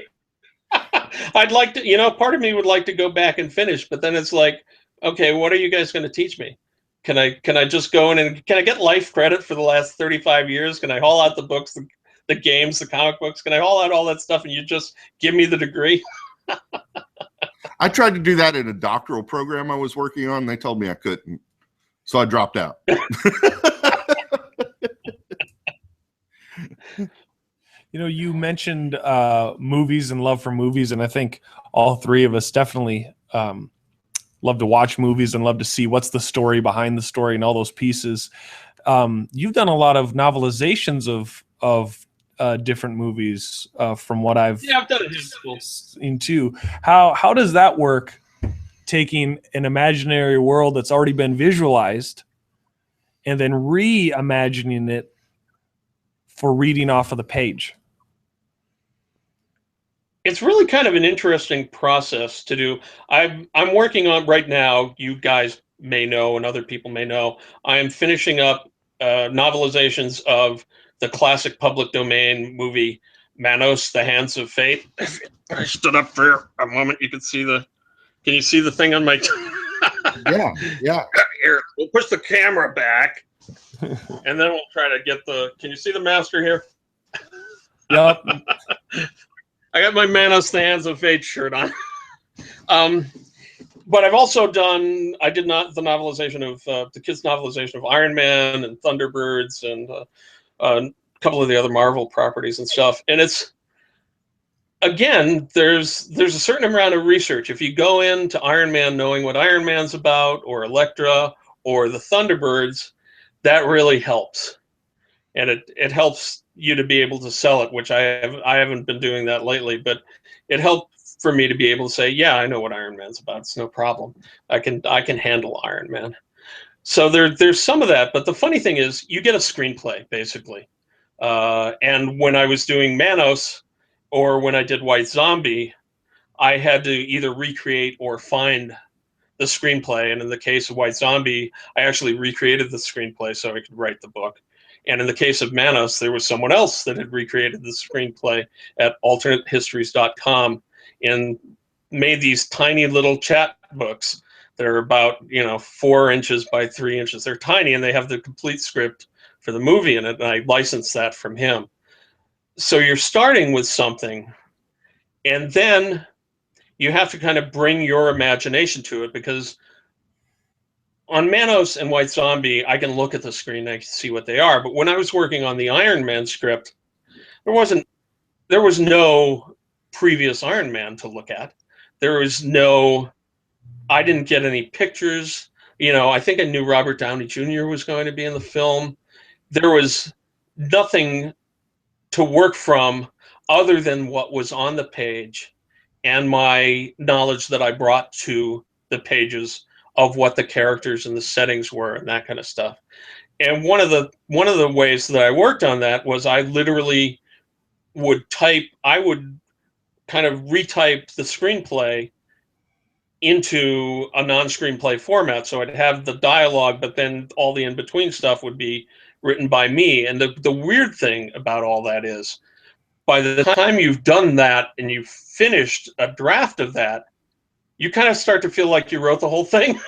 I'd like to, you know, part of me would like to go back and finish, but then it's like, okay, what are you guys going to teach me? Can I just go in and can I get life credit for the last 35 years? Can I haul out the books, the games, the comic books? Can I haul out all that stuff and you just give me the degree? I tried to do that in a doctoral program I was working on. And they told me I couldn't. So I dropped out. You know, you mentioned movies and love for movies, and I think all three of us definitely love to watch movies and love to see what's the story behind the story and all those pieces. You've done a lot of novelizations of different movies from what I've done it seen too. How does that work? Taking an imaginary world that's already been visualized and then reimagining it for reading off of the page. It's really kind of an interesting process to do. I'm working on right now, you guys may know and other people may know, I am finishing up novelizations of the classic public domain movie Manos, The Hands of Fate. I stood up for a moment. You can see can you see the thing on my... Yeah. Here, we'll push the camera back and then we'll try to get can you see the master here? Yep. I got my Manos, The Hands of Fate shirt on. but I've also done, I did not the novelization of the kids' novelization of Iron Man and Thunderbirds and a couple of the other Marvel properties and stuff. And it's, again, there's a certain amount of research. If you go into Iron Man knowing what Iron Man's about, or Elektra, or the Thunderbirds, that really helps. And it helps you to be able to sell it, which I haven't been doing that lately, but it helped for me to be able to say, yeah, I know what Iron Man's about. It's no problem. I can handle Iron Man. So there's some of that, but the funny thing is, you get a screenplay basically. And when I was doing Manos, or when I did White Zombie, I had to either recreate or find the screenplay. And in the case of White Zombie, I actually recreated the screenplay so I could write the book. And in the case of Manos, there was someone else that had recreated the screenplay at alternatehistories.com and made these tiny little chat books that are about 4 inches by 3 inches. They're tiny, and they have the complete script for the movie in it, and I licensed that from him. So you're starting with something, and then you have to kind of bring your imagination to it, because on Manos and White Zombie, I can look at the screen and I can see what they are. But when I was working on the Iron Man script, there was no previous Iron Man to look at. I didn't get any pictures. I think I knew Robert Downey Jr. was going to be in the film. There was nothing to work from other than what was on the page and my knowledge that I brought to the pages of what the characters and the settings were and that kind of stuff. And one of the ways that I worked on that was I literally would kind of retype the screenplay into a non-screenplay format. So I'd have the dialogue, but then all the in-between stuff would be written by me. And the weird thing about all that is, by the time you've done that and you've finished a draft of that, you kind of start to feel like you wrote the whole thing.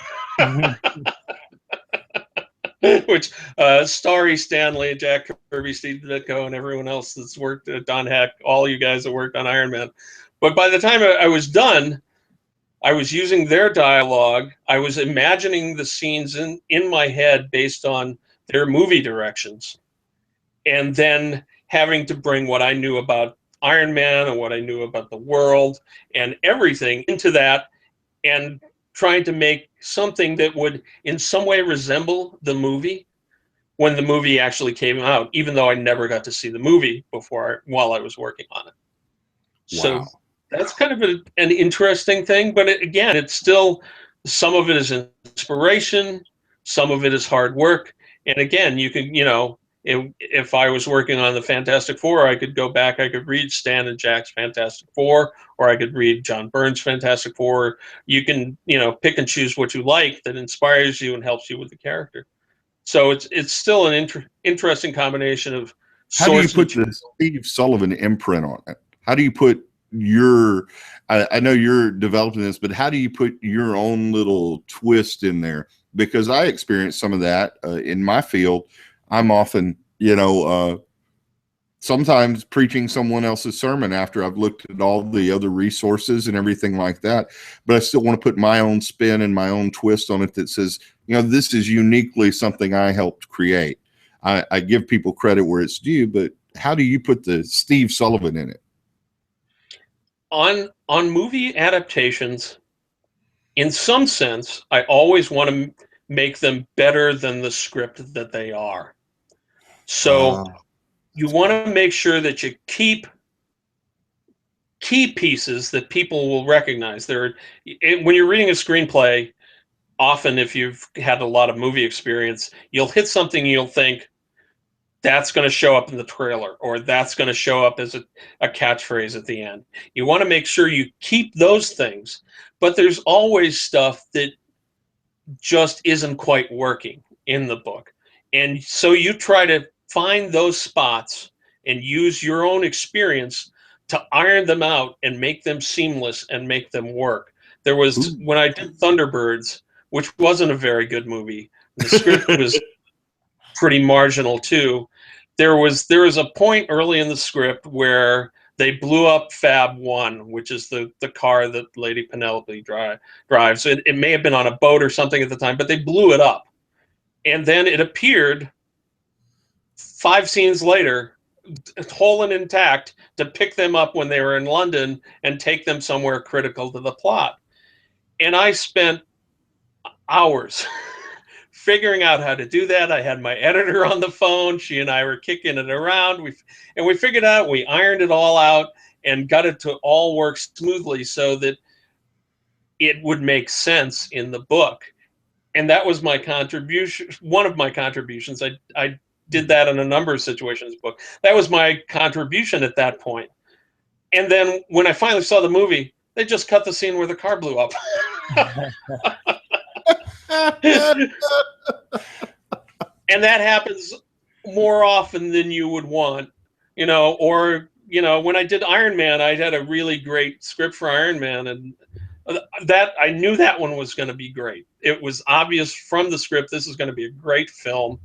Which Starry Stanley, Jack Kirby, Steve Ditko, and everyone else that's worked at Don Heck, all you guys that worked on Iron Man. But by the time I was done, I was using their dialogue. I was imagining the scenes in my head based on their movie directions, and then having to bring what I knew about Iron Man and what I knew about the world and everything into that, and trying to make something that would in some way resemble the movie when the movie actually came out, even though I never got to see the movie while I was working on it. Wow. So that's kind of an interesting thing, but again, it's still, some of it is inspiration, some of it is hard work. And again, you can, if I was working on the Fantastic Four, I could go back, I could read Stan and Jack's Fantastic Four, or I could read John Byrne's Fantastic Four. You can, pick and choose what you like that inspires you and helps you with the character. So it's still an interesting combination of How do you put the Steve Sullivan imprint on it? How do you put I know you're developing this, but how do you put your own little twist in there? Because I experienced some of that in my field. I'm often, sometimes preaching someone else's sermon after I've looked at all the other resources and everything like that. But I still want to put my own spin and my own twist on it that says, this is uniquely something I helped create. I give people credit where it's due, but how do you put the Steve Sullivan in it? On movie adaptations, in some sense, I always want to make them better than the script that they are. So you want to make sure that you keep key pieces that people will recognize. When you're reading a screenplay, often if you've had a lot of movie experience, you'll hit something and you'll think, that's going to show up in the trailer, or that's going to show up as a catchphrase at the end. You want to make sure you keep those things, but there's always stuff that just isn't quite working in the book. And so you try to find those spots and use your own experience to iron them out and make them seamless and make them work. There was, when I did Thunderbirds, which wasn't a very good movie, the script was pretty marginal too. There was a point early in the script where They blew up Fab 1, which is the car that Lady Penelope drives. It may have been on a boat or something at the time, but they blew it up. And then it appeared 5 scenes later, whole and intact, to pick them up when they were in London and take them somewhere critical to the plot. And I spent hours figuring out how to do that. I had my editor on the phone. She and I were kicking it around. We figured out, we ironed it all out and got it to all work smoothly so that it would make sense in the book. And that was my contribution, one of my contributions. I did that in a number of situations in the book. That was my contribution at that point. And then when I finally saw the movie, they just cut the scene where the car blew up. And that happens more often than you would want, or, when I did Iron Man, I had a really great script for Iron Man, and that I knew that one was going to be great. It was obvious from the script, this is going to be a great film.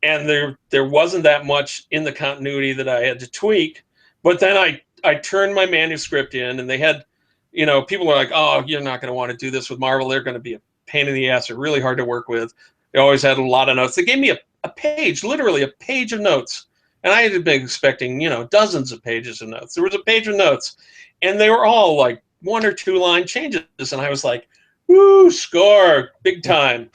And there wasn't that much in the continuity that I had to tweak. But then I turned my manuscript in, and they had, people were like, oh, you're not going to want to do this with Marvel. They're going to be a pain in the ass. They're really hard to work with. They always had a lot of notes. They gave me a page, literally a page of notes. And I had been expecting, dozens of pages of notes. There was a page of notes, and they were all like 1 or 2 line changes. And I was like, woo, score, big time.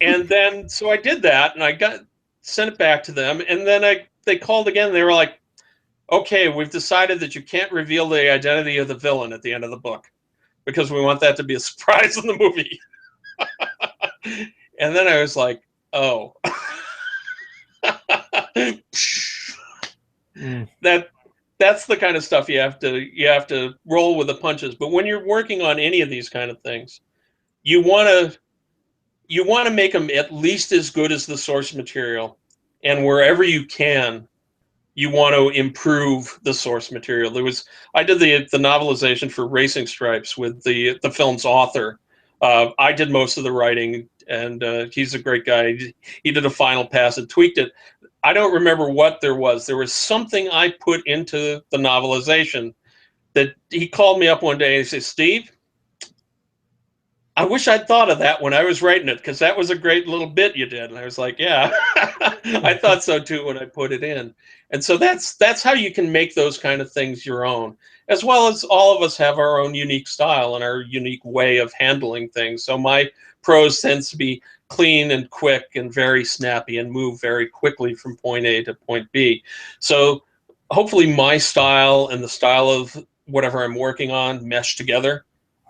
And then, so I did that, and sent it back to them. And then they called again. They were like, okay, we've decided that you can't reveal the identity of the villain at the end of the book because we want that to be a surprise in the movie. And then I was like, oh. That's the kind of stuff you have to roll with the punches. But when you're working on any of these kind of things, you want to make them at least as good as the source material, and wherever you can, you want to improve the source material. I did the novelization for Racing Stripes with the film's author. I did most of the writing, and he's a great guy. He did a final pass and tweaked it. I don't remember what there was. There was something I put into the novelization that he called me up one day and he said, Steve, I wish I'd thought of that when I was writing it, because that was a great little bit you did. And I was like, yeah, I thought so too when I put it in. And so that's how you can make those kind of things your own, as well as all of us have our own unique style and our unique way of handling things. So my prose tends to be clean and quick and very snappy and move very quickly from point A to point B. So hopefully my style and the style of whatever I'm working on mesh together,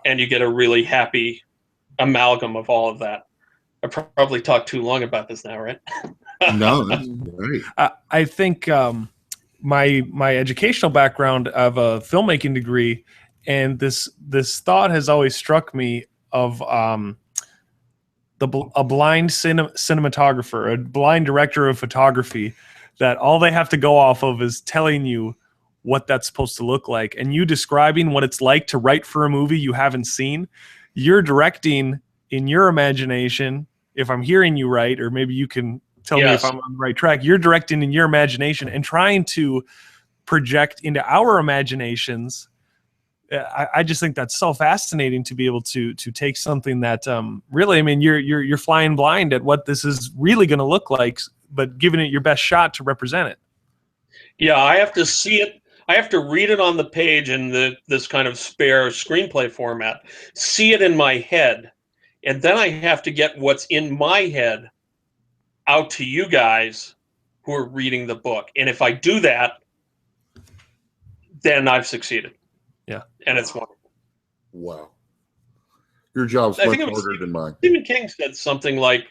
and you get a really happy amalgam of all of that. I probably talked too long about this now, right? No, that's great. I think my educational background of a filmmaking degree, and this thought has always struck me of a blind cinematographer, a blind director of photography, that all they have to go off of is telling you what that's supposed to look like, and you describing what it's like to write for a movie you haven't seen. You're directing in your imagination, if I'm hearing you right, or maybe you can tell me if I'm on the right track. You're directing in your imagination and trying to project into our imaginations. I just think that's so fascinating to be able to take something that really, I mean, you're flying blind at what this is really going to look like, but giving it your best shot to represent it. Yeah, I have to see it. I have to read it on the page in this kind of spare screenplay format, see it in my head, and then I have to get what's in my head out to you guys who are reading the book. And if I do that, then I've succeeded. Yeah. And it's wonderful. Wow. Your job's much harder than mine. Stephen King said something like,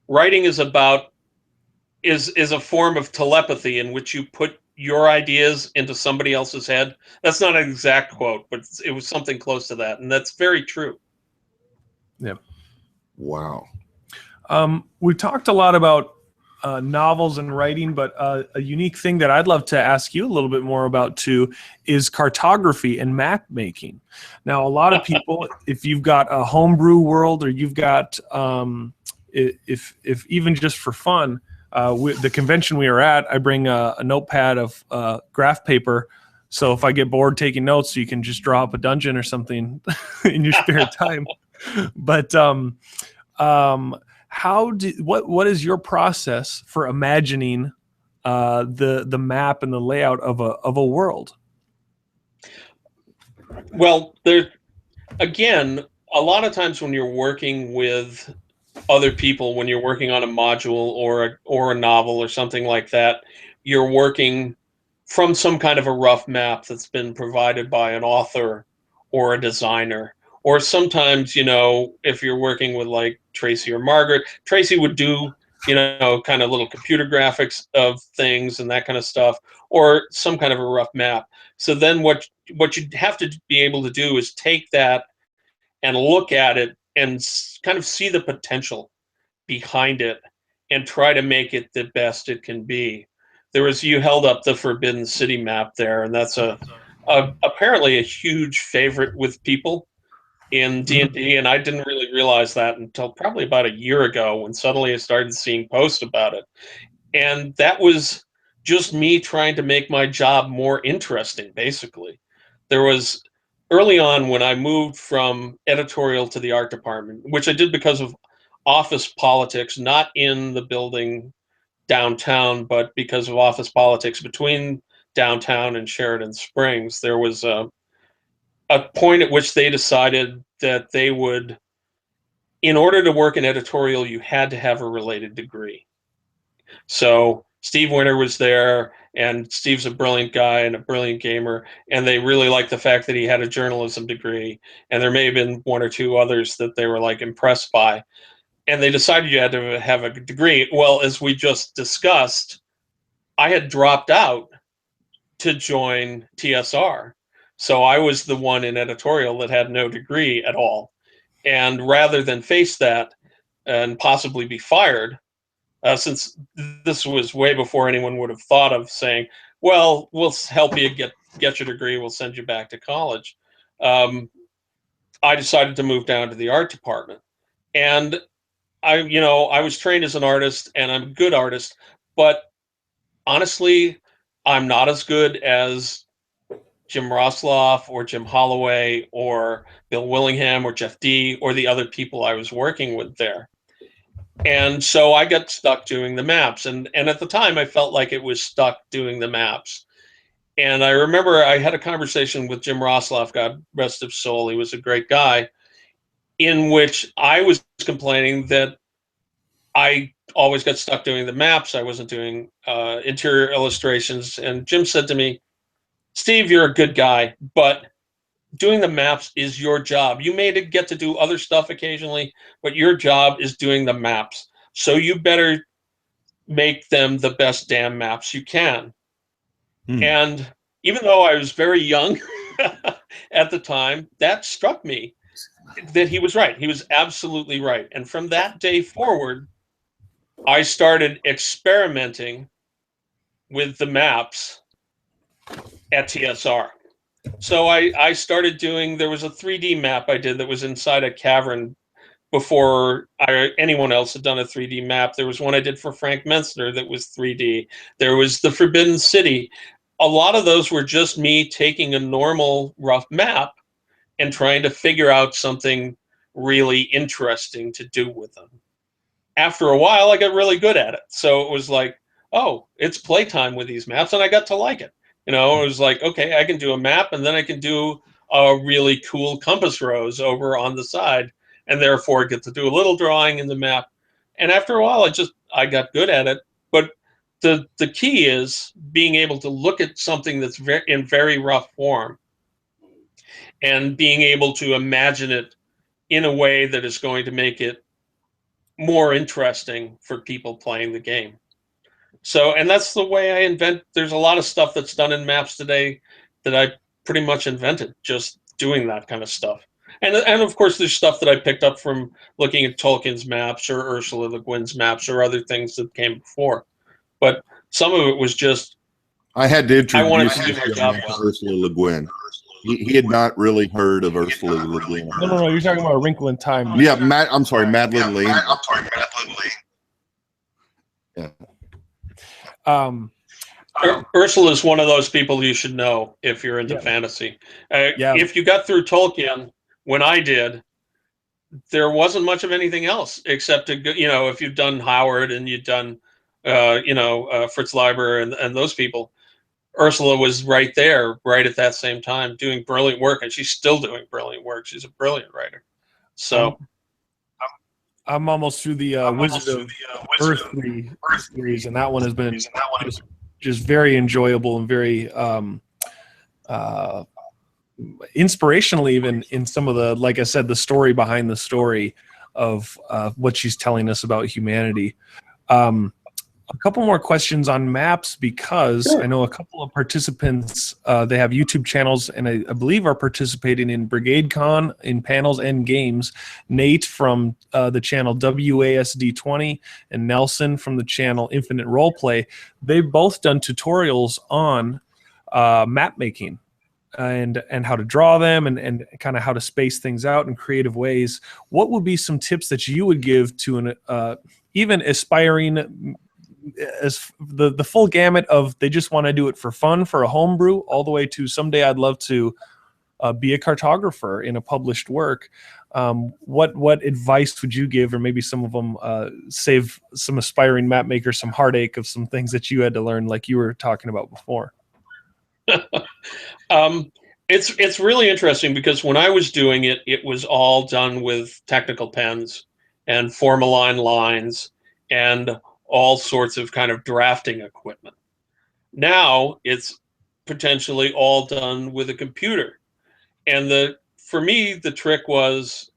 writing is a form of telepathy in which you put your ideas into somebody else's head. That's not an exact quote, but it was something close to that. And that's very true. Yeah. Wow. We've talked a lot about novels and writing, but a unique thing that I'd love to ask you a little bit more about too is cartography and map making. Now, a lot of people, if you've got a homebrew world, or you've got, if even just for fun, the convention we are at, I bring a notepad of graph paper So if I get bored taking notes, you can just draw up a dungeon or something in your spare time. But what is your process for imagining the map and the layout of a world? Well, again, a lot of times when you're working with other people, when you're working on a module or a novel or something like that, you're working from some kind of a rough map that's been provided by an author or a designer. Or sometimes, if you're working with like Tracy or Margaret, Tracy would do, kind of little computer graphics of things and that kind of stuff, or some kind of a rough map. So then what you have to be able to do is take that and look at it and kind of see the potential behind it and try to make it the best it can be. You held up the Forbidden City map there, and that's apparently a huge favorite with people in D&D, and I didn't really realize that until probably about a year ago when suddenly I started seeing posts about it. And that was just me trying to make my job more interesting, basically. There was early on when I moved from editorial to the art department, which I did because of office politics, not in the building downtown, but because of office politics between downtown and Sheridan Springs. There was a point at which they decided that they would, in order to work in editorial, you had to have a related degree. So Steve Winter was there, and Steve's a brilliant guy and a brilliant gamer, and they really liked the fact that he had a journalism degree, and there may have been one or two others that they were like impressed by. And they decided you had to have a degree. Well, as we just discussed, I had dropped out to join TSR. So I was the one in editorial that had no degree at all. And rather than face that and possibly be fired, since this was way before anyone would have thought of saying, well, we'll help you get your degree, we'll send you back to college. I decided to move down to the art department. And I was trained as an artist, and I'm a good artist, but honestly, I'm not as good as Jim Rosloff or Jim Holloway or Bill Willingham or Jeff D or the other people I was working with there. And so I got stuck doing the maps. And at the time, I felt like it was stuck doing the maps. And I remember I had a conversation with Jim Rosloff, God rest his soul, he was a great guy, in which I was complaining that I always got stuck doing the maps. I wasn't doing interior illustrations. And Jim said to me, Steve, you're a good guy, but doing the maps is your job. You may get to do other stuff occasionally, but your job is doing the maps. So you better make them the best damn maps you can. And even though I was very young at the time, that struck me that he was right. He was absolutely right. And from that day forward, I started experimenting with the maps at TSR. So I started doing, there was a 3D map I did that was inside a cavern before anyone else had done a 3D map. There was one I did for Frank Metzner that was 3D. There was the Forbidden City. A lot of those were just me taking a normal rough map and trying to figure out something really interesting to do with them. After a while, I got really good at it. So it was like, oh, it's playtime with these maps, and I got to like it. It was like, okay, I can do a map, and then I can do a really cool compass rose over on the side, and therefore get to do a little drawing in the map. And after a while, I got good at it. But the key is being able to look at something that's in very rough form and being able to imagine it in a way that is going to make it more interesting for people playing the game. So, and that's the way I invent. There's a lot of stuff that's done in maps today that I pretty much invented, just doing that kind of stuff. And of course, there's stuff that I picked up from looking at Tolkien's maps or Ursula Le Guin's maps or other things that came before. But some of it was just, I had to I wanted introduce to do my job well. Ursula Le Guin. He had not really heard of Ursula Le Guin. No, you're talking about A Wrinkle in Time. Yeah, I'm sorry, Madeline Lane. Yeah. Ursula is one of those people you should know if you're into fantasy. If you got through Tolkien, when I did, there wasn't much of anything else except if you've done Howard and you've done Fritz Leiber and those people. Ursula was right there, right at that same time, doing brilliant work, and she's still doing brilliant work. She's a brilliant writer. So I'm almost through the Wizard of Earthly series, and that one has been just very enjoyable and very inspirational, even in some of the, like I said, the story behind the story of what she's telling us about humanity. A couple more questions on maps, because I know a couple of participants, they have YouTube channels, and I believe are participating in BrigadeCon in panels and games. Nate from the channel WASD20 and Nelson from the channel Infinite Roleplay. They've both done tutorials on map making and how to draw them and kind of how to space things out in creative ways. What would be some tips that you would give to an even aspiring, as the full gamut of, they just want to do it for fun, for a homebrew, all the way to someday I'd love to be a cartographer in a published work? What advice would you give, or maybe some of them save some aspiring map makers some heartache of some things that you had to learn, like you were talking about before? It's really interesting, because when I was doing it, it was all done with technical pens and formaline lines and all sorts of kind of drafting equipment. Now it's potentially all done with a computer. And for me, the trick was,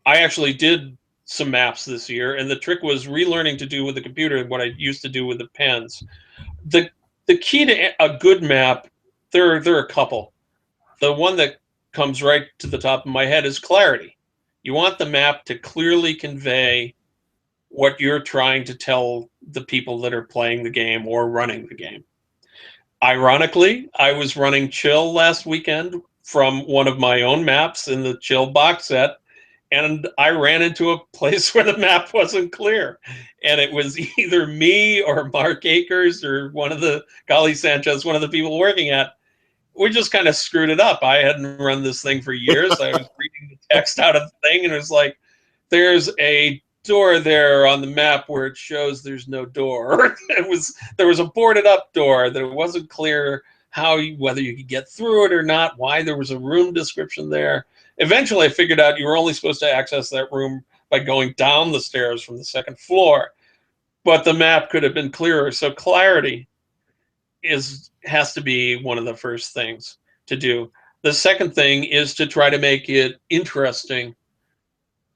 I actually did some maps this year, and the trick was relearning to do with the computer what I used to do with the pens. The key to a good map, there are a couple. The one that comes right to the top of my head is clarity. You want the map to clearly convey what you're trying to tell the people that are playing the game or running the game. Ironically, I was running Chill last weekend from one of my own maps in the Chill box set, and I ran into a place where the map wasn't clear. And it was either me or Mark Akers or Golly Sanchez, one of the people working at, we just kind of screwed it up. I hadn't run this thing for years. I was reading the text out of the thing, and it was like, there's a door there on the map where it shows there's no door. There was a boarded up door that it wasn't clear whether you could get through it or not, why there was a room description there. Eventually I figured out you were only supposed to access that room by going down the stairs from the second floor, but the map could have been clearer. So clarity has to be one of the first things to do. The second thing is to try to make it interesting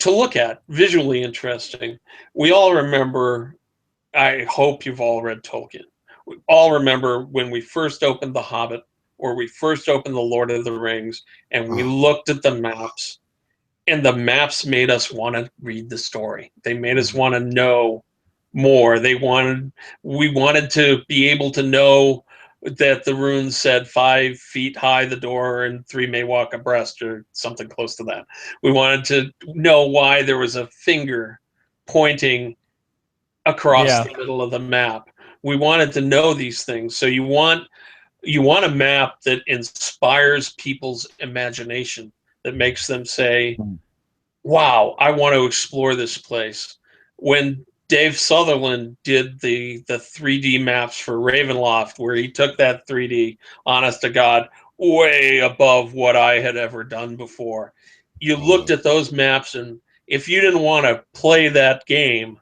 to look at, visually interesting. We all remember, I hope you've all read Tolkien. We all remember when we first opened The Hobbit, or we first opened The Lord of the Rings, and we looked at the maps, and the maps made us want to read the story. They made us want to know more. We wanted to be able to know that the runes said 5 feet high the door and 3 may walk abreast, or something close to that. We wanted to know why there was a finger pointing across the middle of the map. We wanted to know these things. So you want a map that inspires people's imagination, that makes them say, wow, I want to explore this place. When Dave Sutherland did the 3D maps for Ravenloft, where he took that 3D, honest to God, way above what I had ever done before. You looked at those maps, and if you didn't want to play that game,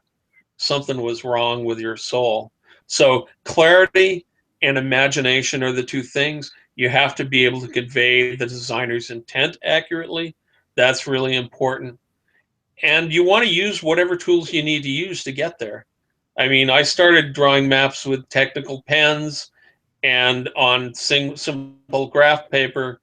something was wrong with your soul. So clarity and imagination are the two things. You have to be able to convey the designer's intent accurately. That's really important. And you want to use whatever tools you need to use to get there. I mean, I started drawing maps with technical pens and on simple graph paper.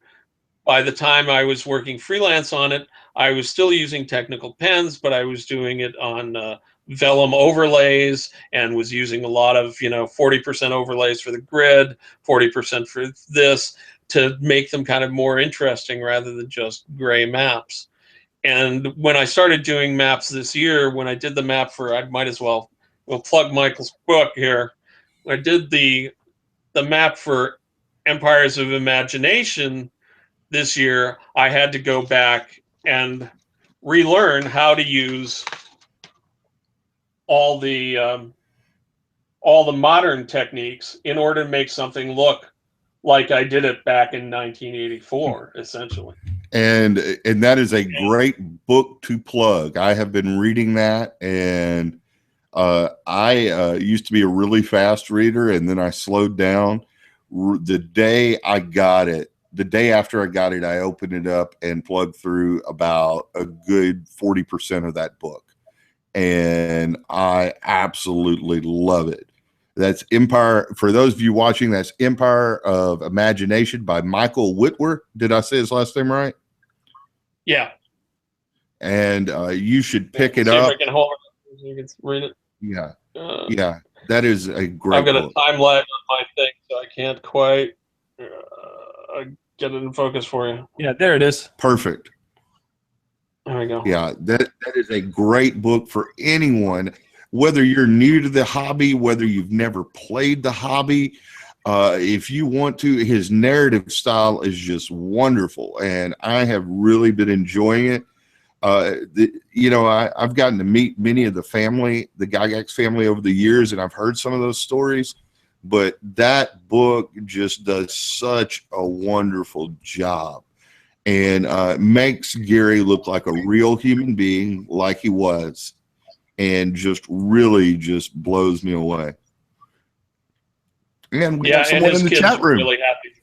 By the time I was working freelance on it, I was still using technical pens, but I was doing it on vellum overlays and was using a lot of 40% overlays for the grid, 40% for this, to make them kind of more interesting rather than just gray maps. And when I started doing maps this year, when I did the map for, we'll plug Michael's book here. I did the the map for Empires of Imagination this year, I had to go back and relearn how to use all the modern techniques in order to make something look like I did it back in 1984, essentially. And that is a great book to plug. I have been reading that, and I used to be a really fast reader, and then I slowed down. The day I got it, the day after I got it, I opened it up and plugged through about a good 40% of that book. And I absolutely love it. That's Empire. For those of you watching, that's Empire of Imagination by Michael Whitwer. Did I say his last name right? Yeah. And you should pick it See up. if I can hold it so you can read it. Yeah. Yeah. That is a great I've got book. a time lag on my thing, so I can't quite get it in focus for you. Yeah, there it is. Perfect. There we go. Yeah, that is a great book for anyone, whether you're new to the hobby, whether you've never played the hobby. If you want to, his narrative style is just wonderful, and I have really been enjoying it. I've gotten to meet many of the Gygax family over the years, and I've heard some of those stories, but that book just does such a wonderful job, and makes Gary look like a real human being, like he was, and just really just blows me away. And we have someone in the chat room. Really happy.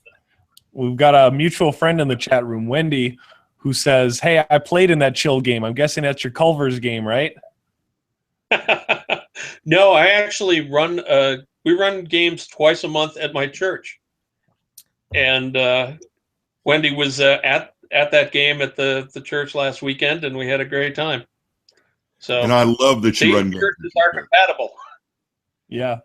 We've got a mutual friend in the chat room, Wendy, who says, "Hey, I played in that chill game. I'm guessing that's your Culver's game, right?" No, I actually we run games twice a month at my church. And Wendy was at that game at the church last weekend, and we had a great time. So, and I love that you run churches are compatible. Yeah.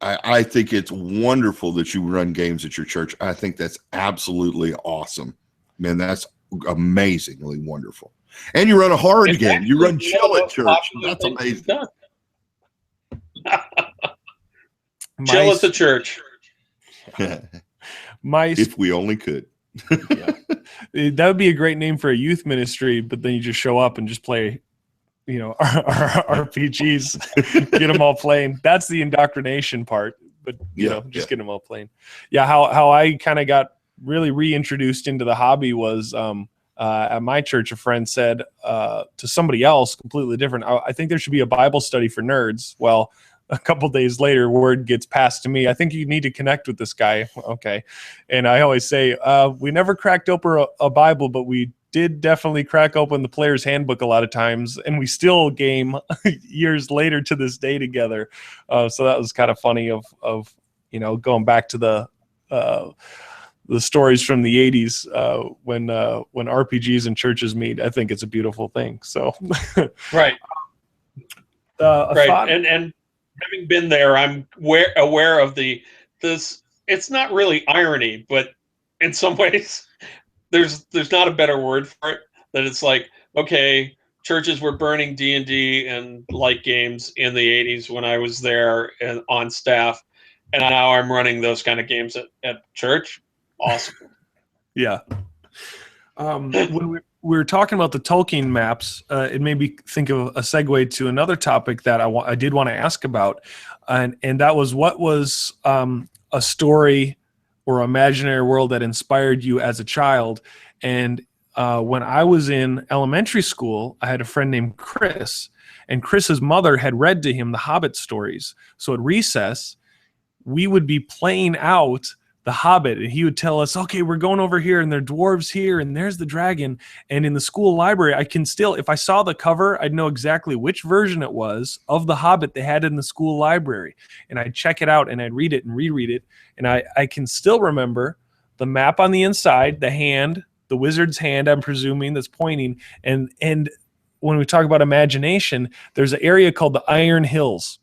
I think it's wonderful that you run games at your church. I think that's absolutely awesome. Man, that's amazingly wonderful. And you run a hard game. You run chill at church. That's amazing. Chill at the church. If we only could. Yeah. That would be a great name for a youth ministry, but then you just show up and just play, RPGs, get them all playing. That's the indoctrination part, but get them all playing. Yeah. How I kind of got really reintroduced into the hobby was, at my church, a friend said, to somebody else completely different, I think there should be a Bible study for nerds. Well, a couple days later, word gets passed to me, I think you need to connect with this guy. Okay. And I always say, we never cracked open a Bible, but we did definitely crack open the player's handbook a lot of times, and we still game years later to this day together. So that was kind of funny of going back to the stories from the 80s when RPGs and churches meet. I think it's a beautiful thing. So right. Right. And having been there, I'm aware of this. It's not really irony, but in some ways, there's not a better word for it. That it's like, okay, churches were burning D&D and Lyke games in the 80s when I was there and on staff, and now I'm running those kind of games at church. Awesome. Yeah. When we were talking about the Tolkien maps, it made me think of a segue to another topic that I did want to ask about, and that was, what was a story or imaginary world that inspired you as a child? And when I was in elementary school, I had a friend named Chris, and Chris's mother had read to him the Hobbit stories. So at recess, we would be playing out the Hobbit, and he would tell us, okay, we're going over here, and there are dwarves here, and there's the dragon. And in the school library, I can still, if I saw the cover, I'd know exactly which version it was of the Hobbit they had in the school library. And I'd check it out, and I'd read it and reread it. And I can still remember the map on the inside, the hand, the wizard's hand, I'm presuming, that's pointing. And when we talk about imagination, there's an area called the Iron Hills.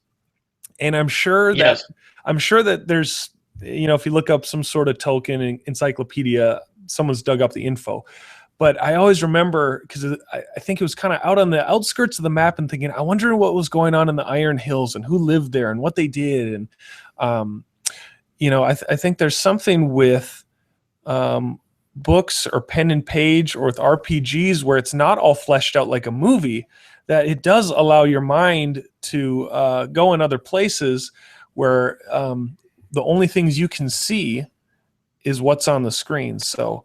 And I'm sure that there's, if you look up some sort of Tolkien encyclopedia, someone's dug up the info. But I always remember, because I think it was kind of out on the outskirts of the map, and thinking, I wonder what was going on in the Iron Hills and who lived there and what they did. And you know, I think there's something with books or pen and page or with RPGs where it's not all fleshed out like a movie, that it does allow your mind to go in other places where the only things you can see is what's on the screen. So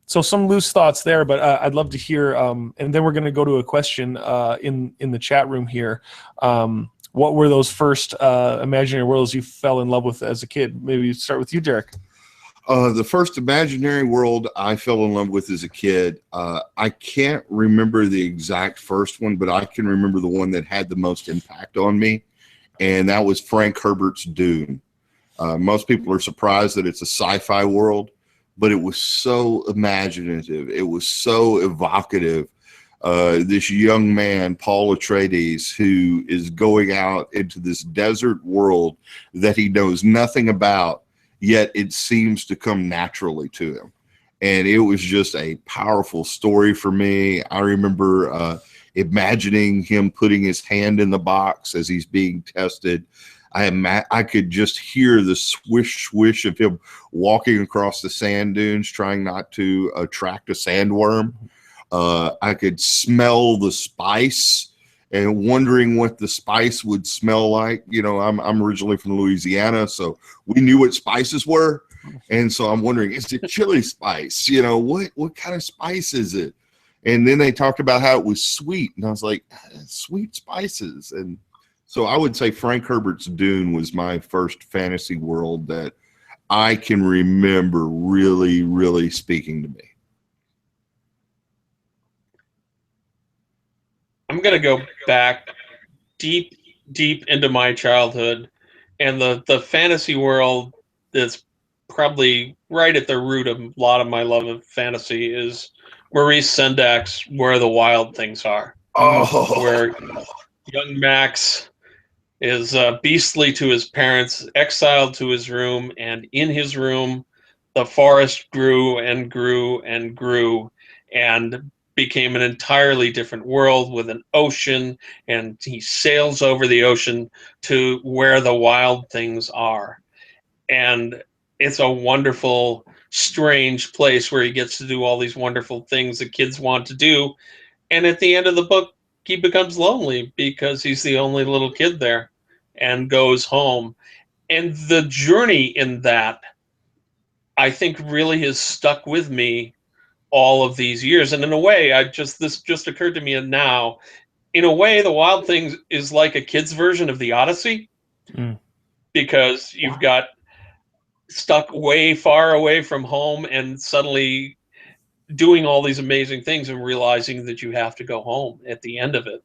so some loose thoughts there, but I'd love to hear, and then we're going to go to a question in the chat room here. What were those first imaginary worlds you fell in love with as a kid? Maybe start with you, Derek. The first imaginary world I fell in love with as a kid, I can't remember the exact first one, but I can remember the one that had the most impact on me, and that was Frank Herbert's Dune. Most people are surprised that it's a sci-fi world, but it was so imaginative. It was so evocative. This young man, Paul Atreides, who is going out into this desert world that he knows nothing about, yet it seems to come naturally to him. And it was just a powerful story for me. I remember imagining him putting his hand in the box as he's being tested. I could just hear the swish, swish of him walking across the sand dunes, trying not to attract a sandworm. I could smell the spice and wondering what the spice would smell like. You know, I'm originally from Louisiana, so we knew what spices were. And so I'm wondering, is it chili spice? You know, what kind of spice is it? And then they talked about how it was sweet. And I was like, sweet spices. And so I would say Frank Herbert's Dune was my first fantasy world that I can remember really, really speaking to me. I'm going to go back deep, deep into my childhood, and the fantasy world that's probably right at the root of a lot of my love of fantasy is Maurice Sendak's Where the Wild Things Are. Oh, Where young Max is beastly to his parents, exiled to his room, and in his room, the forest grew and grew and grew, and became an entirely different world with an ocean, and he sails over the ocean to where the wild things are. And it's a wonderful, strange place where he gets to do all these wonderful things that kids want to do. And at the end of the book, he becomes lonely because he's the only little kid there and goes home. And the journey in that, I think, really has stuck with me all of these years. And in a way, this just occurred to me now. In a way, The Wild Things is like a kid's version of the Odyssey, because you've got stuck way far away from home and suddenly doing all these amazing things and realizing that you have to go home at the end of it.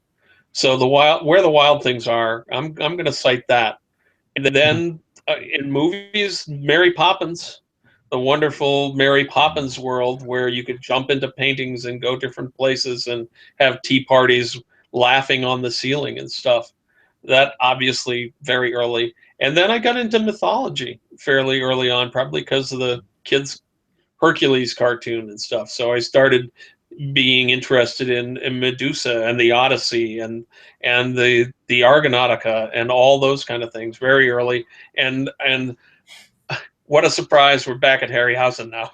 So Where the Wild Things Are, I'm going to cite that. And then in movies, Mary Poppins, the wonderful Mary Poppins world where you could jump into paintings and go different places and have tea parties laughing on the ceiling and stuff. That obviously very early. And then I got into mythology fairly early on, probably because of the kids' Hercules cartoon and stuff. So I started being interested in Medusa and the Odyssey and the Argonautica and all those kind of things very early. And what a surprise, we're back at Harryhausen now.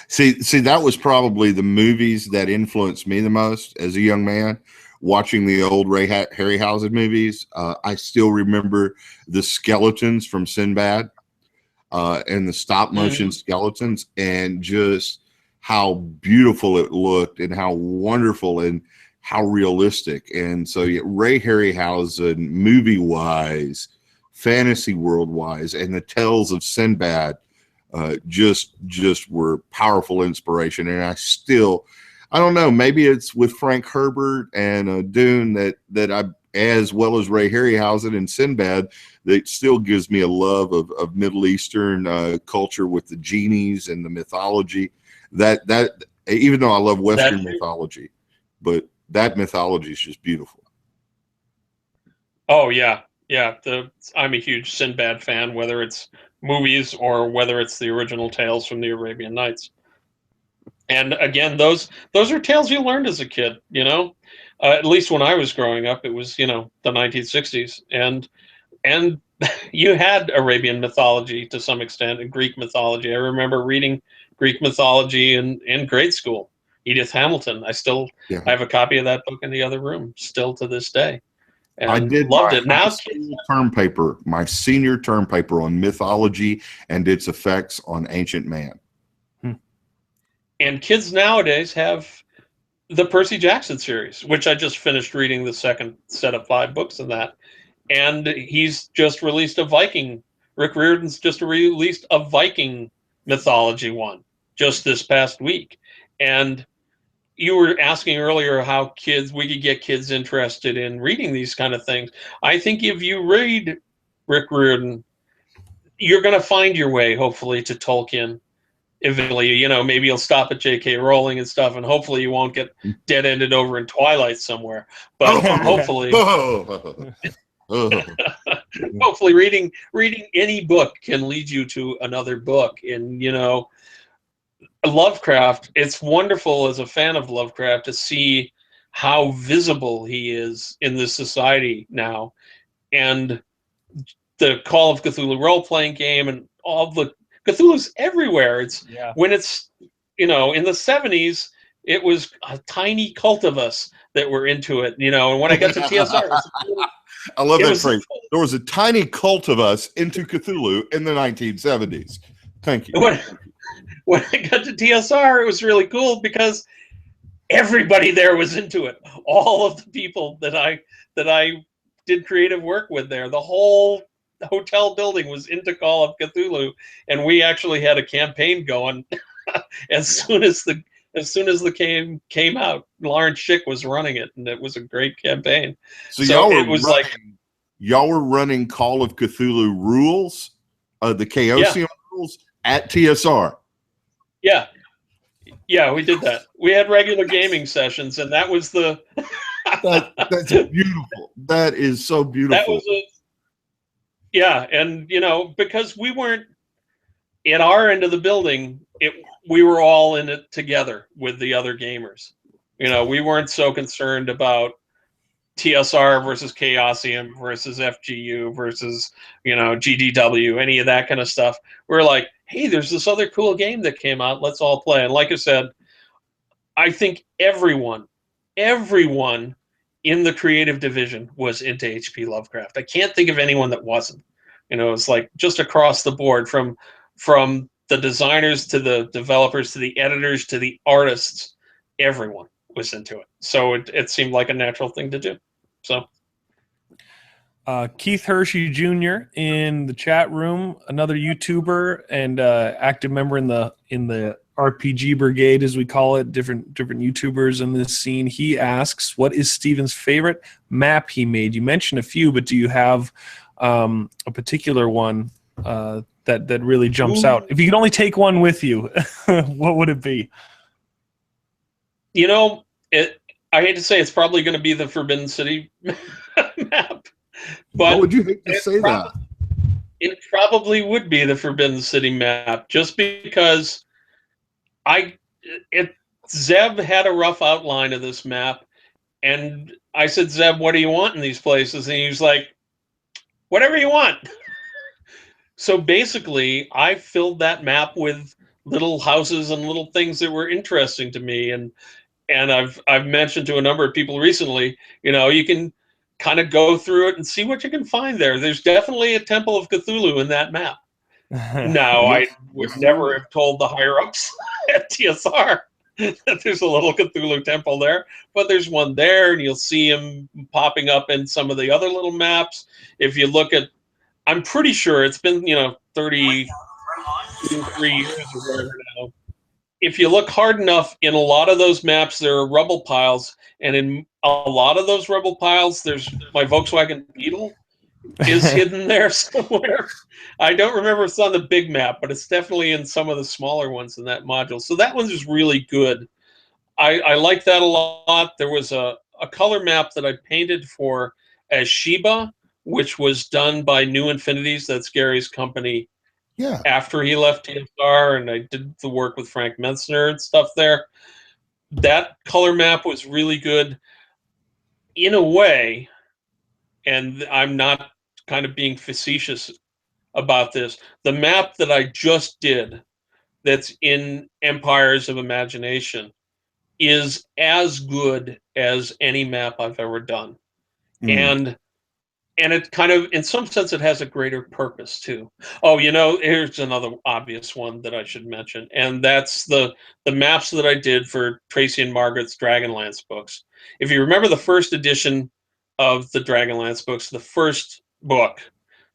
See, that was probably the movies that influenced me the most as a young man. Watching the old Harryhausen movies, I still remember the skeletons from Sinbad and the stop motion skeletons, and just how beautiful it looked and how wonderful and how realistic. And so Ray Harryhausen, movie wise, fantasy world wise, and the tales of Sinbad just were powerful inspiration. And I don't know, maybe it's with Frank Herbert and Dune that I, as well as Ray Harryhausen and Sinbad, that still gives me a love of Middle Eastern culture with the genies and the mythology. That even though I love Western mythology, but that mythology is just beautiful. Oh yeah. I'm a huge Sinbad fan, whether it's movies or whether it's the original tales from the Arabian Nights. And again, those are tales you learned as a kid, you know. At least when I was growing up, it was, the 1960s, and and you had Arabian mythology to some extent and Greek mythology. I remember reading Greek mythology in grade school. Edith Hamilton. I have a copy of that book in the other room still to this day. And I did loved my it. Now term paper, my senior term paper on mythology and its effects on ancient man. And kids nowadays have the Percy Jackson series, which I just finished reading the second set of 5 books in that. And he's just released a Viking. Rick Riordan's just released a Viking mythology one just this past week. And you were asking earlier how we could get kids interested in reading these kind of things. I think if you read Rick Riordan, you're going to find your way, hopefully, to Tolkien. Eventually, maybe you'll stop at J.K. Rowling and stuff, and hopefully you won't get dead-ended over in Twilight somewhere. But hopefully, hopefully, reading any book can lead you to another book. And Lovecraft, it's wonderful as a fan of Lovecraft to see how visible he is in this society now, and the Call of Cthulhu role-playing game and all the Cthulhu's everywhere. When it's in the 70s, it was a tiny cult of us that were into it, and when I got to TSR, I love that phrase. There was a tiny cult of us into Cthulhu in the 1970s. Thank you. When I got to TSR, it was really cool because everybody there was into it. All of the people that I did creative work with there, the whole hotel building was into Call of Cthulhu, and we actually had a campaign going. as soon as the game came out, Lawrence Schick was running it, and it was a great campaign. So y'all were running Call of Cthulhu rules, the Chaosium rules at TSR. Yeah, we did that. We had regular gaming sessions, and that was the. That's beautiful. That is so beautiful. And because we weren't at our end of the building, we were all in it together with the other gamers. We weren't so concerned about TSR versus Chaosium versus FGU versus GDW, any of that kind of stuff. We're like, hey, there's this other cool game that came out. Let's all play. And like I said, I think everyone in the creative division was into H.P. Lovecraft. I can't think of anyone that wasn't. It's like just across the board, from the designers to the developers to the editors to the artists, everyone was into it. So it seemed like a natural thing to do. So Keith Hershey Jr. in the chat room, another YouTuber and active member in the RPG brigade, as we call it, different YouTubers in this scene. He asks, what is Steven's favorite map he made? You mentioned a few, but do you have a particular one that really jumps out? If you could only take one with you, what would it be? I hate to say it's probably going to be the Forbidden City map. But why would you hate to say that? It probably would be the Forbidden City map, just because Zeb had a rough outline of this map, and I said, Zeb, what do you want in these places? And he was like, whatever you want. So basically, I filled that map with little houses and little things that were interesting to me, and I've mentioned to a number of people recently, you can kind of go through it and see what you can find there. There's definitely a Temple of Cthulhu in that map. Now, I would never have told the higher-ups at TSR that there's a little Cthulhu temple there, but there's one there, and you'll see him popping up in some of the other little maps. If you look at, I'm pretty sure it's been, 33 years or whatever now. If you look hard enough, in a lot of those maps, there are rubble piles, and in a lot of those rubble piles, there's my Volkswagen Beetle is hidden there somewhere. I don't remember if it's on the big map, but it's definitely in some of the smaller ones in that module. So that one's just really good. I like that a lot. There was a color map that I painted for as Sheba, which was done by New Infinities. That's Gary's company. Yeah. After he left TSR, and I did the work with Frank Metzner and stuff there. That color map was really good in a way, and I'm not kind of being facetious about this. The map that I just did that's in Empires of Imagination is as good as any map I've ever done. And it kind of, in some sense, it has a greater purpose too. Oh, here's another obvious one that I should mention, and that's the maps that I did for Tracy and Margaret's Dragonlance books. If you remember the first edition of the Dragonlance books, the first book,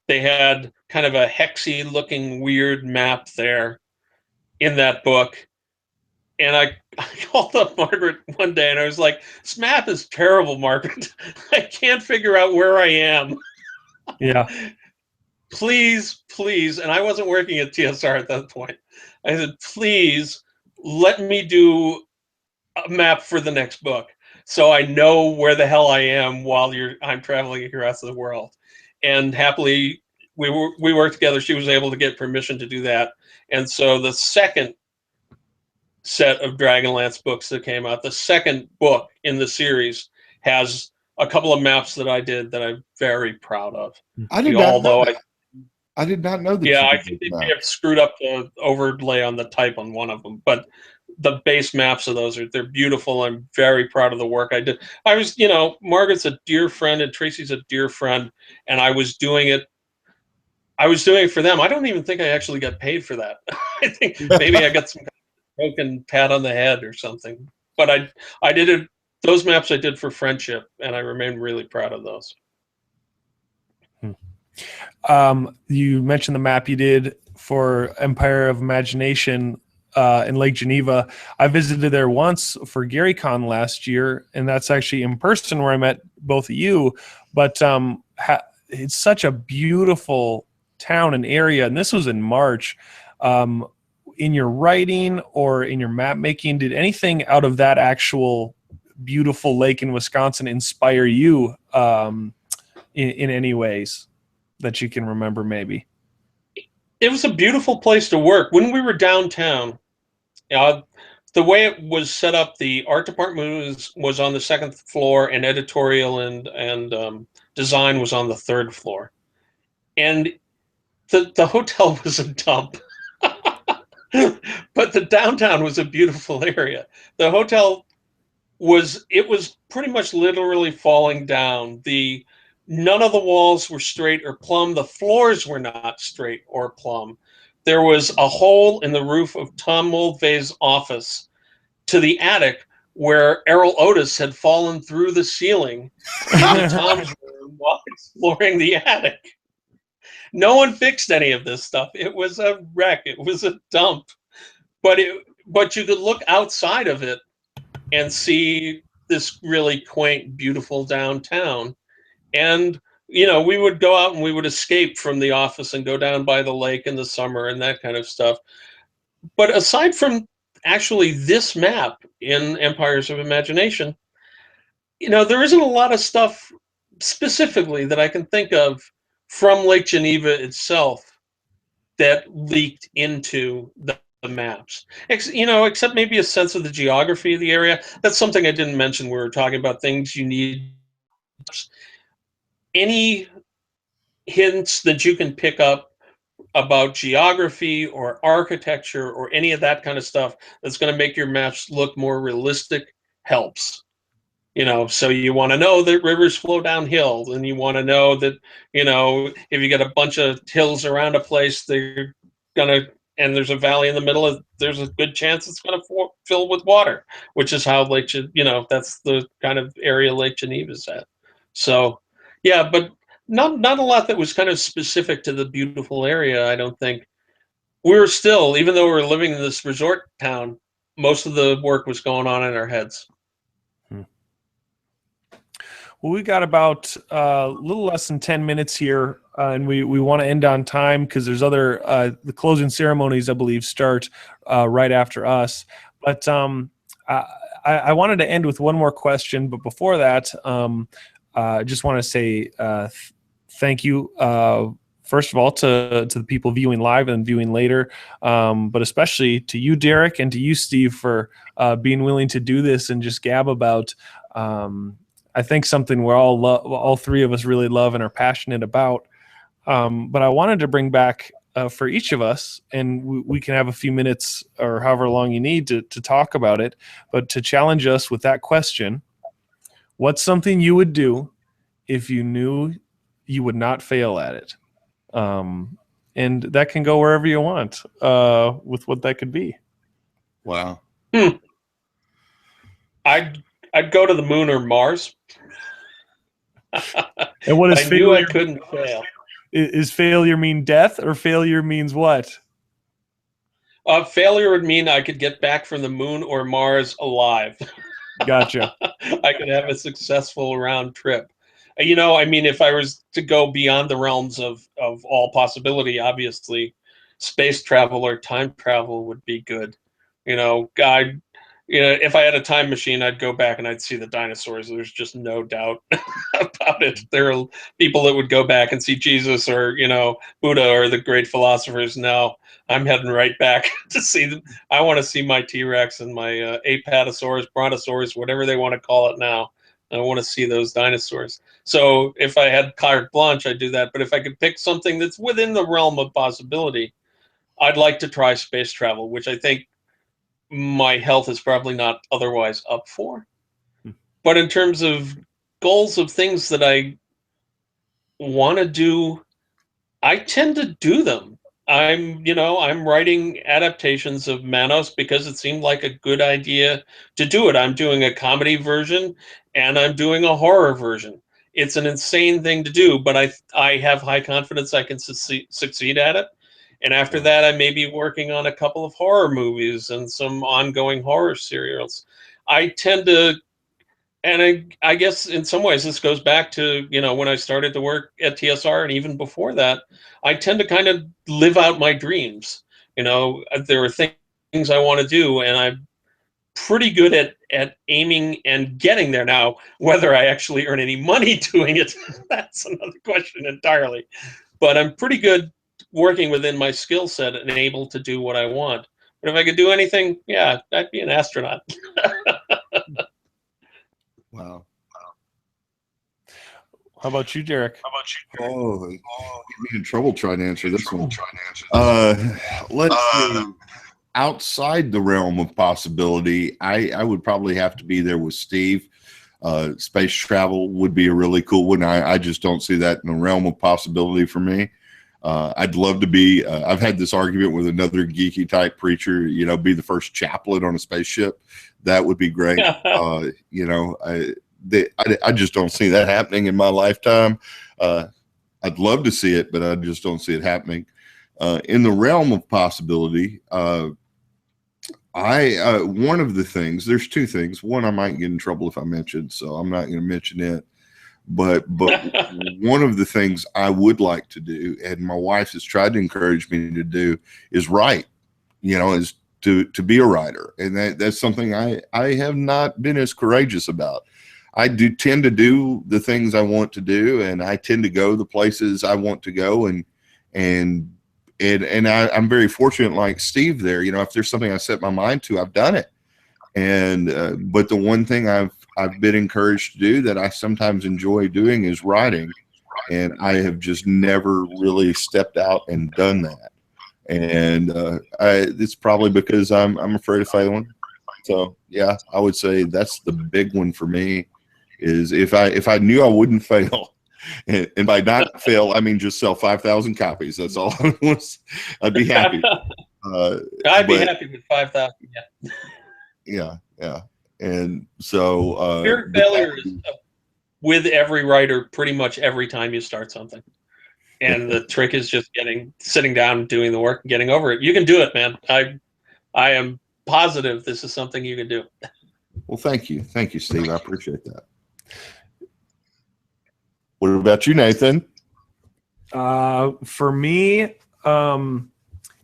they had kind of a hexy-looking weird map there in that book. And I called up Margaret one day and I was like, this map is terrible, Margaret. I can't figure out where I am. Yeah. Please. And I wasn't working at TSR at that point. I said, please let me do a map for the next book so I know where the hell I am while I'm traveling across the world. And happily, we worked together. She was able to get permission to do that. And so the second set of Dragonlance books that came out, the second book in the series, has a couple of maps that I did that I'm very proud of. I did not know that. I did not know that. Yeah, I think they may have screwed up the overlay on the type on one of them, but the base maps of those they're beautiful. I'm very proud of the work I did. I was, Margaret's a dear friend and Tracy's a dear friend, and I was doing it for them. I don't even think I actually got paid for that. I think maybe I got some broken pat on the head or something, but I did it. Those maps I did for friendship, and I remain really proud of those. You mentioned the map you did for Empire of Imagination in Lake Geneva. I visited there once for BrigadeCon last year, and that's actually in person where I met both of you. But it's such a beautiful town and area, and this was in March. In your writing or in your map making, did anything out of that actual beautiful lake in Wisconsin inspire you in any ways that you can remember? Maybe it was a beautiful place to work. When we were downtown, the way it was set up, the art department was on the second floor, and editorial and design was on the third floor, and the hotel was a dump. But the downtown was a beautiful area. The hotel was pretty much literally falling down. None of the walls were straight or plumb. The floors were not straight or plumb. There was a hole in the roof of Tom Moldvay's office to the attic where Errol Otis had fallen through the ceiling into Tom's room while exploring the attic. No one fixed any of this stuff. It was a wreck. It was a dump. But you could look outside of it and see this really quaint, beautiful downtown. And, we would go out and we would escape from the office and go down by the lake in the summer and that kind of stuff. But aside from actually this map in Empires of Imagination, there isn't a lot of stuff specifically that I can think of from Lake Geneva itself that leaked into the maps, except maybe a sense of the geography of the area. That's something I didn't mention. We were talking about things you need. Any hints that you can pick up about geography or architecture or any of that kind of stuff that's going to make your maps look more realistic helps. So you want to know that rivers flow downhill, and you want to know that, if you get a bunch of hills around a place, they're going to, and there's a valley in the middle, there's a good chance it's going to fill with water, which is how that's the kind of area Lake Geneva is at. So, yeah, but not a lot that was kind of specific to the beautiful area, I don't think. We were still, even though we were living in this resort town, most of the work was going on in our heads. Well, we got about a little less than 10 minutes here, and we want to end on time because there's the closing ceremonies, I believe, start right after us. But I wanted to end with one more question. But before that, I just want to say thank you, first of all, to the people viewing live and viewing later, but especially to you, Derek, and to you, Steve, for being willing to do this and just gab about I think something we're all three of us really love and are passionate about. But I wanted to bring back for each of us, and we can have a few minutes or however long you need to talk about it, but to challenge us with that question: what's something you would do if you knew you would not fail at it? And that can go wherever you want with what that could be. Wow. I'd go to the moon or Mars. And what is I knew I failure? couldn't fail. Is failure mean death, or failure means what? Failure would mean I could get back from the moon or Mars alive. Gotcha. I could have a successful round trip. I mean, if I was to go beyond the realms of all possibility, obviously, space travel or time travel would be good. If I had a time machine, I'd go back and I'd see the dinosaurs. There's just no doubt about it. There are people that would go back and see Jesus or, Buddha or the great philosophers. No, I'm heading right back to see them. I want to see my T-Rex and my Apatosaurus, Brontosaurus, whatever they want to call it now. I want to see those dinosaurs. So if I had carte blanche, I'd do that. But if I could pick something that's within the realm of possibility, I'd like to try space travel, which I think my health is probably not otherwise up for. But in terms of goals of things that I want to do, I tend to do them. I'm writing adaptations of Manos because it seemed like a good idea to do it. I'm doing a comedy version and I'm doing a horror version. It's an insane thing to do, but I have high confidence I can succeed at it. And after that, I may be working on a couple of horror movies and some ongoing horror serials. I tend to, and I guess in some ways this goes back to, when I started to work at TSR and even before that, I tend to kind of live out my dreams. There are things I want to do, and I'm pretty good at aiming and getting there. Now, whether I actually earn any money doing it, that's another question entirely. But I'm pretty good working within my skill set and able to do what I want. But if I could do anything, yeah, I'd be an astronaut. Wow. How about you, Derek? Oh, get me in trouble trying to answer this one. Let's see. Outside the realm of possibility, I would probably have to be there with Steve. Space travel would be a really cool one. I just don't see that in the realm of possibility for me. I'd love to be, I've had this argument with another geeky type preacher, be the first chaplain on a spaceship. That would be great. I just don't see that happening in my lifetime. I'd love to see it, but I just don't see it happening. In the realm of possibility, one of the things, there's two things. One, I might get in trouble if I mention, so I'm not going to mention it. But one of the things I would like to do, and my wife has tried to encourage me to do, is write. Is to be a writer, and that's something I have not been as courageous about. I do tend to do the things I want to do, and I tend to go the places I want to go, and I'm very fortunate, like Steve there. If there's something I set my mind to, I've done it. And but the one thing I've been encouraged to do that I sometimes enjoy doing is writing, and I have just never really stepped out and done that. And it's probably because I'm afraid of failing. So yeah, I would say that's the big one for me. Is if I knew I wouldn't fail, and by not fail I mean just sell 5,000 copies. That's all I want. I'd be happy. I'd be happy with 5,000. Yeah. And so fear of failure is with every writer pretty much every time you start something. And the trick is just sitting down, doing the work, and getting over it. You can do it, man. I am positive this is something you can do. Well, thank you, Steve. I appreciate that. What about you, Nathan? For me,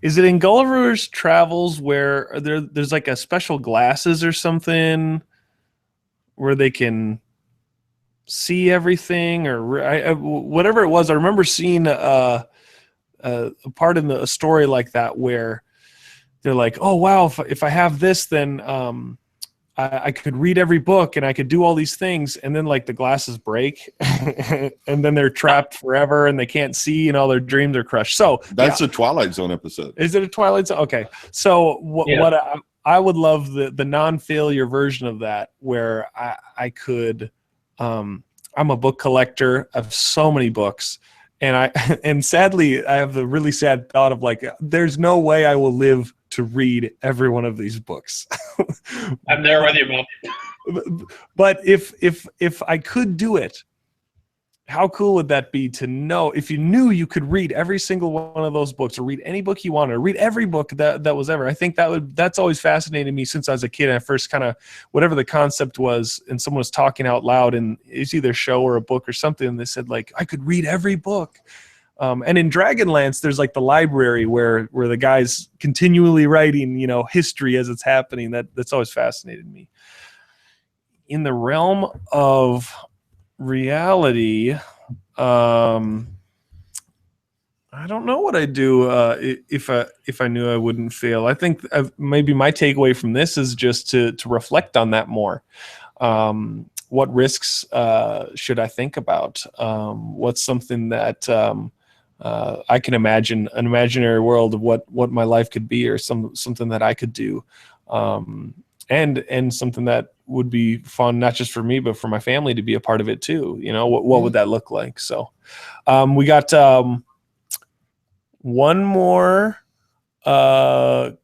is it in Gulliver's Travels where there's like a special glasses or something where they can see everything, or whatever it was? I remember seeing a part in a story like that where they're like, oh wow, if I have this, then I could read every book and I could do all these things, and then like the glasses break and then they're trapped forever and they can't see and all their dreams are crushed. So that's a Twilight Zone episode. Is it a Twilight Zone? Okay. So what I would love the non-failure version of that, where I could, I'm a book collector of so many books, and sadly I have the really sad thought of like, there's no way I will live to read every one of these books. I'm there with you, man. But if I could do it, how cool would that be to know, if you knew you could read every single one of those books, or read any book you wanted, or read every book that was ever. I think that's always fascinated me since I was a kid. And I first kind of, whatever the concept was, and someone was talking out loud, and it's either a show or a book or something, and they said like, I could read every book. And in Dragonlance, there's like the library where the guy's continually writing, history as it's happening. That's always fascinated me. In the realm of reality, I don't know what I'd do if I knew I wouldn't fail. I think maybe my takeaway from this is just to reflect on that more. What risks should I think about? What's something that I can imagine, an imaginary world of what my life could be, or something that I could do, and something that would be fun, not just for me, but for my family to be a part of it too. What would that look like? So we got one more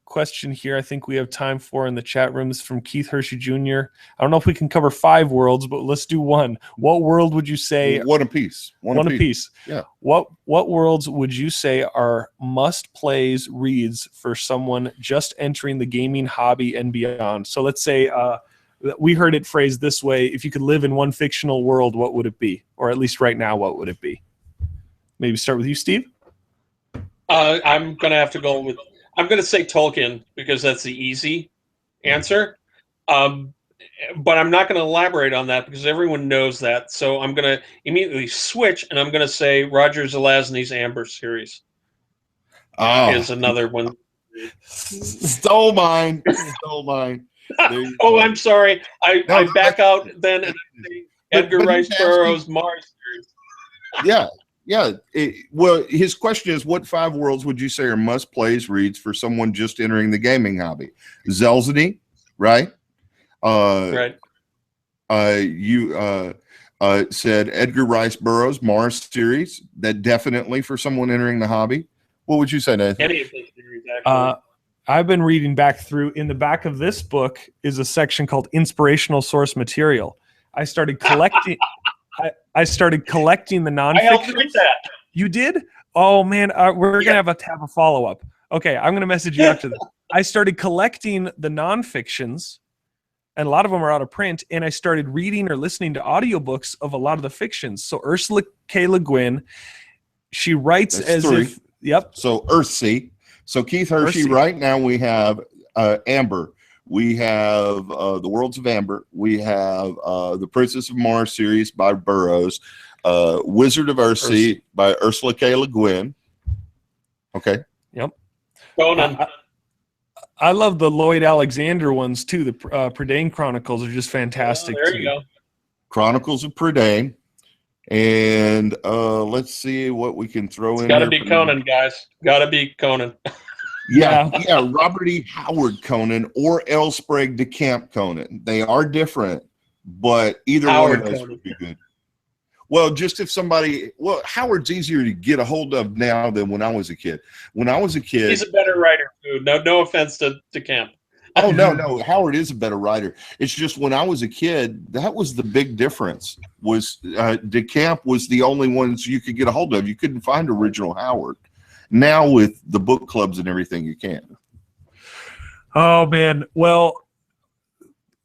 question here I think we have time for in the chat rooms from Keith Hershey Jr. I don't know if we can cover 5 worlds, but let's do one. What world would you say? One apiece. One apiece. Yeah. What worlds would you say are must-plays reads for someone just entering the gaming hobby and beyond? So let's say we heard it phrased this way: if you could live in one fictional world, what would it be? Or at least right now, what would it be? Maybe start with you, Steve. I'm going to have to go with, I'm going to say Tolkien, because that's the easy answer. But I'm not going to elaborate on that because everyone knows that. So I'm going to immediately switch, and I'm going to say Roger Zelazny's Amber series is another one. Stole mine. I'm sorry. I back out then and say Edgar Rice Burroughs' Mars series. Yeah. Well, his question is, what 5 worlds would you say are must-plays reads for someone just entering the gaming hobby? Zelazny, right? Right. You said Edgar Rice Burroughs' Mars series. That definitely for someone entering the hobby. What would you say, Nathan? Any of his series, actually. I've been reading back through. In the back of this book is a section called Inspirational Source Material. I started collecting. I started collecting the nonfiction. I helped read that. You did? Oh man, we're gonna have a follow up. Okay, I'm gonna message you after this. I started collecting the nonfictions, and a lot of them are out of print. And I started reading or listening to audiobooks of a lot of the fictions. So Ursula K. Le Guin, she writes That's as 3. if. Yep. So Earthsea. So Keith Hershey. Right now we have Amber. We have the Worlds of Amber. We have the Princess of Mars series by Burroughs. Wizard of Earthsea by Ursula K. Le Guin. Okay. Yep. Conan. I love the Lloyd Alexander ones too. The Prydain Chronicles are just fantastic. There you go. Chronicles of Prydain. And let's see what we can throw in. Got to be Conan, guys. Got to be Conan. Yeah, Robert E. Howard Conan or L. Sprague de Camp Conan. They are different, but either Howard one of those Conan would be good. Well, just if somebody, Howard's easier to get a hold of now than when I was a kid. When I was a kid, he's a better writer too. No offense to Camp. Oh no, Howard is a better writer. It's just when I was a kid, that was the big difference. Was de Camp was the only ones you could get a hold of. You couldn't find original Howard. Now with the book clubs and everything, you can. Oh man, well,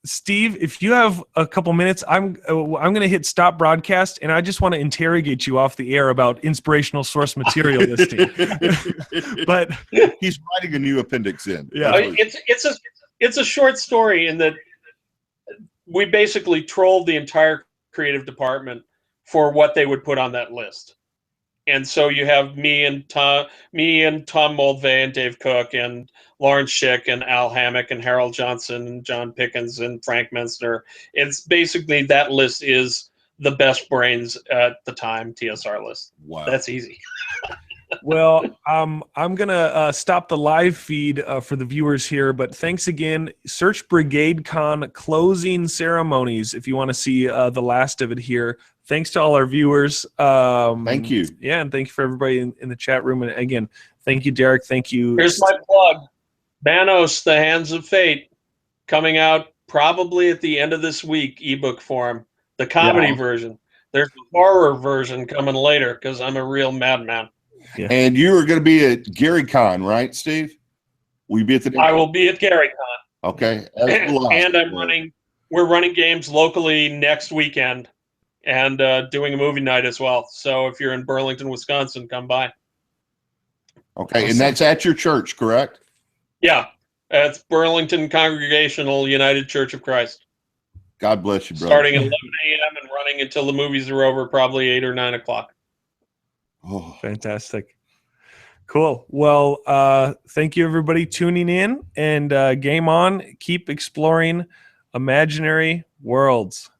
Steve, if you have a couple minutes, I'm going to hit stop broadcast, and I just want to interrogate you off the air about inspirational source material listing. But he's writing a new appendix in. Yeah, it's a short story in that we basically trolled the entire creative department for what they would put on that list. and so you have me and Tom Moldvay and Dave Cook and Lawrence Schick and Al Hammack and Harold Johnson and John Pickens and Frank Mensner. It's basically, that list is the best brains at the time TSR list. Wow. That's easy. Well, I'm gonna stop the live feed for the viewers here, but thanks again. Search BrigadeCon closing ceremonies if you want to see the last of it here. Thanks to all our viewers. Thank you. Yeah, and thank you for everybody in the chat room. And again, thank you, Derek. Thank you. Here's my plug: Manos, The Hands of Fate, coming out probably at the end of this week, ebook form. The comedy version. There's a horror version coming later because I'm a real madman. Yeah. And you are going to be at GaryCon, right, Steve? Will you be at the? I will be at GaryCon. Okay. And we're running games locally next weekend, and doing a movie night as well. So if you're in Burlington, Wisconsin, come by. Okay, and that's at your church, correct? Yeah, it's Burlington Congregational United Church of Christ. God bless you, brother. Starting at 11 a.m. and running until the movies are over, probably 8 or 9 o'clock. Oh, fantastic. Cool. Well, thank you, everybody, tuning in, and game on. Keep exploring imaginary worlds.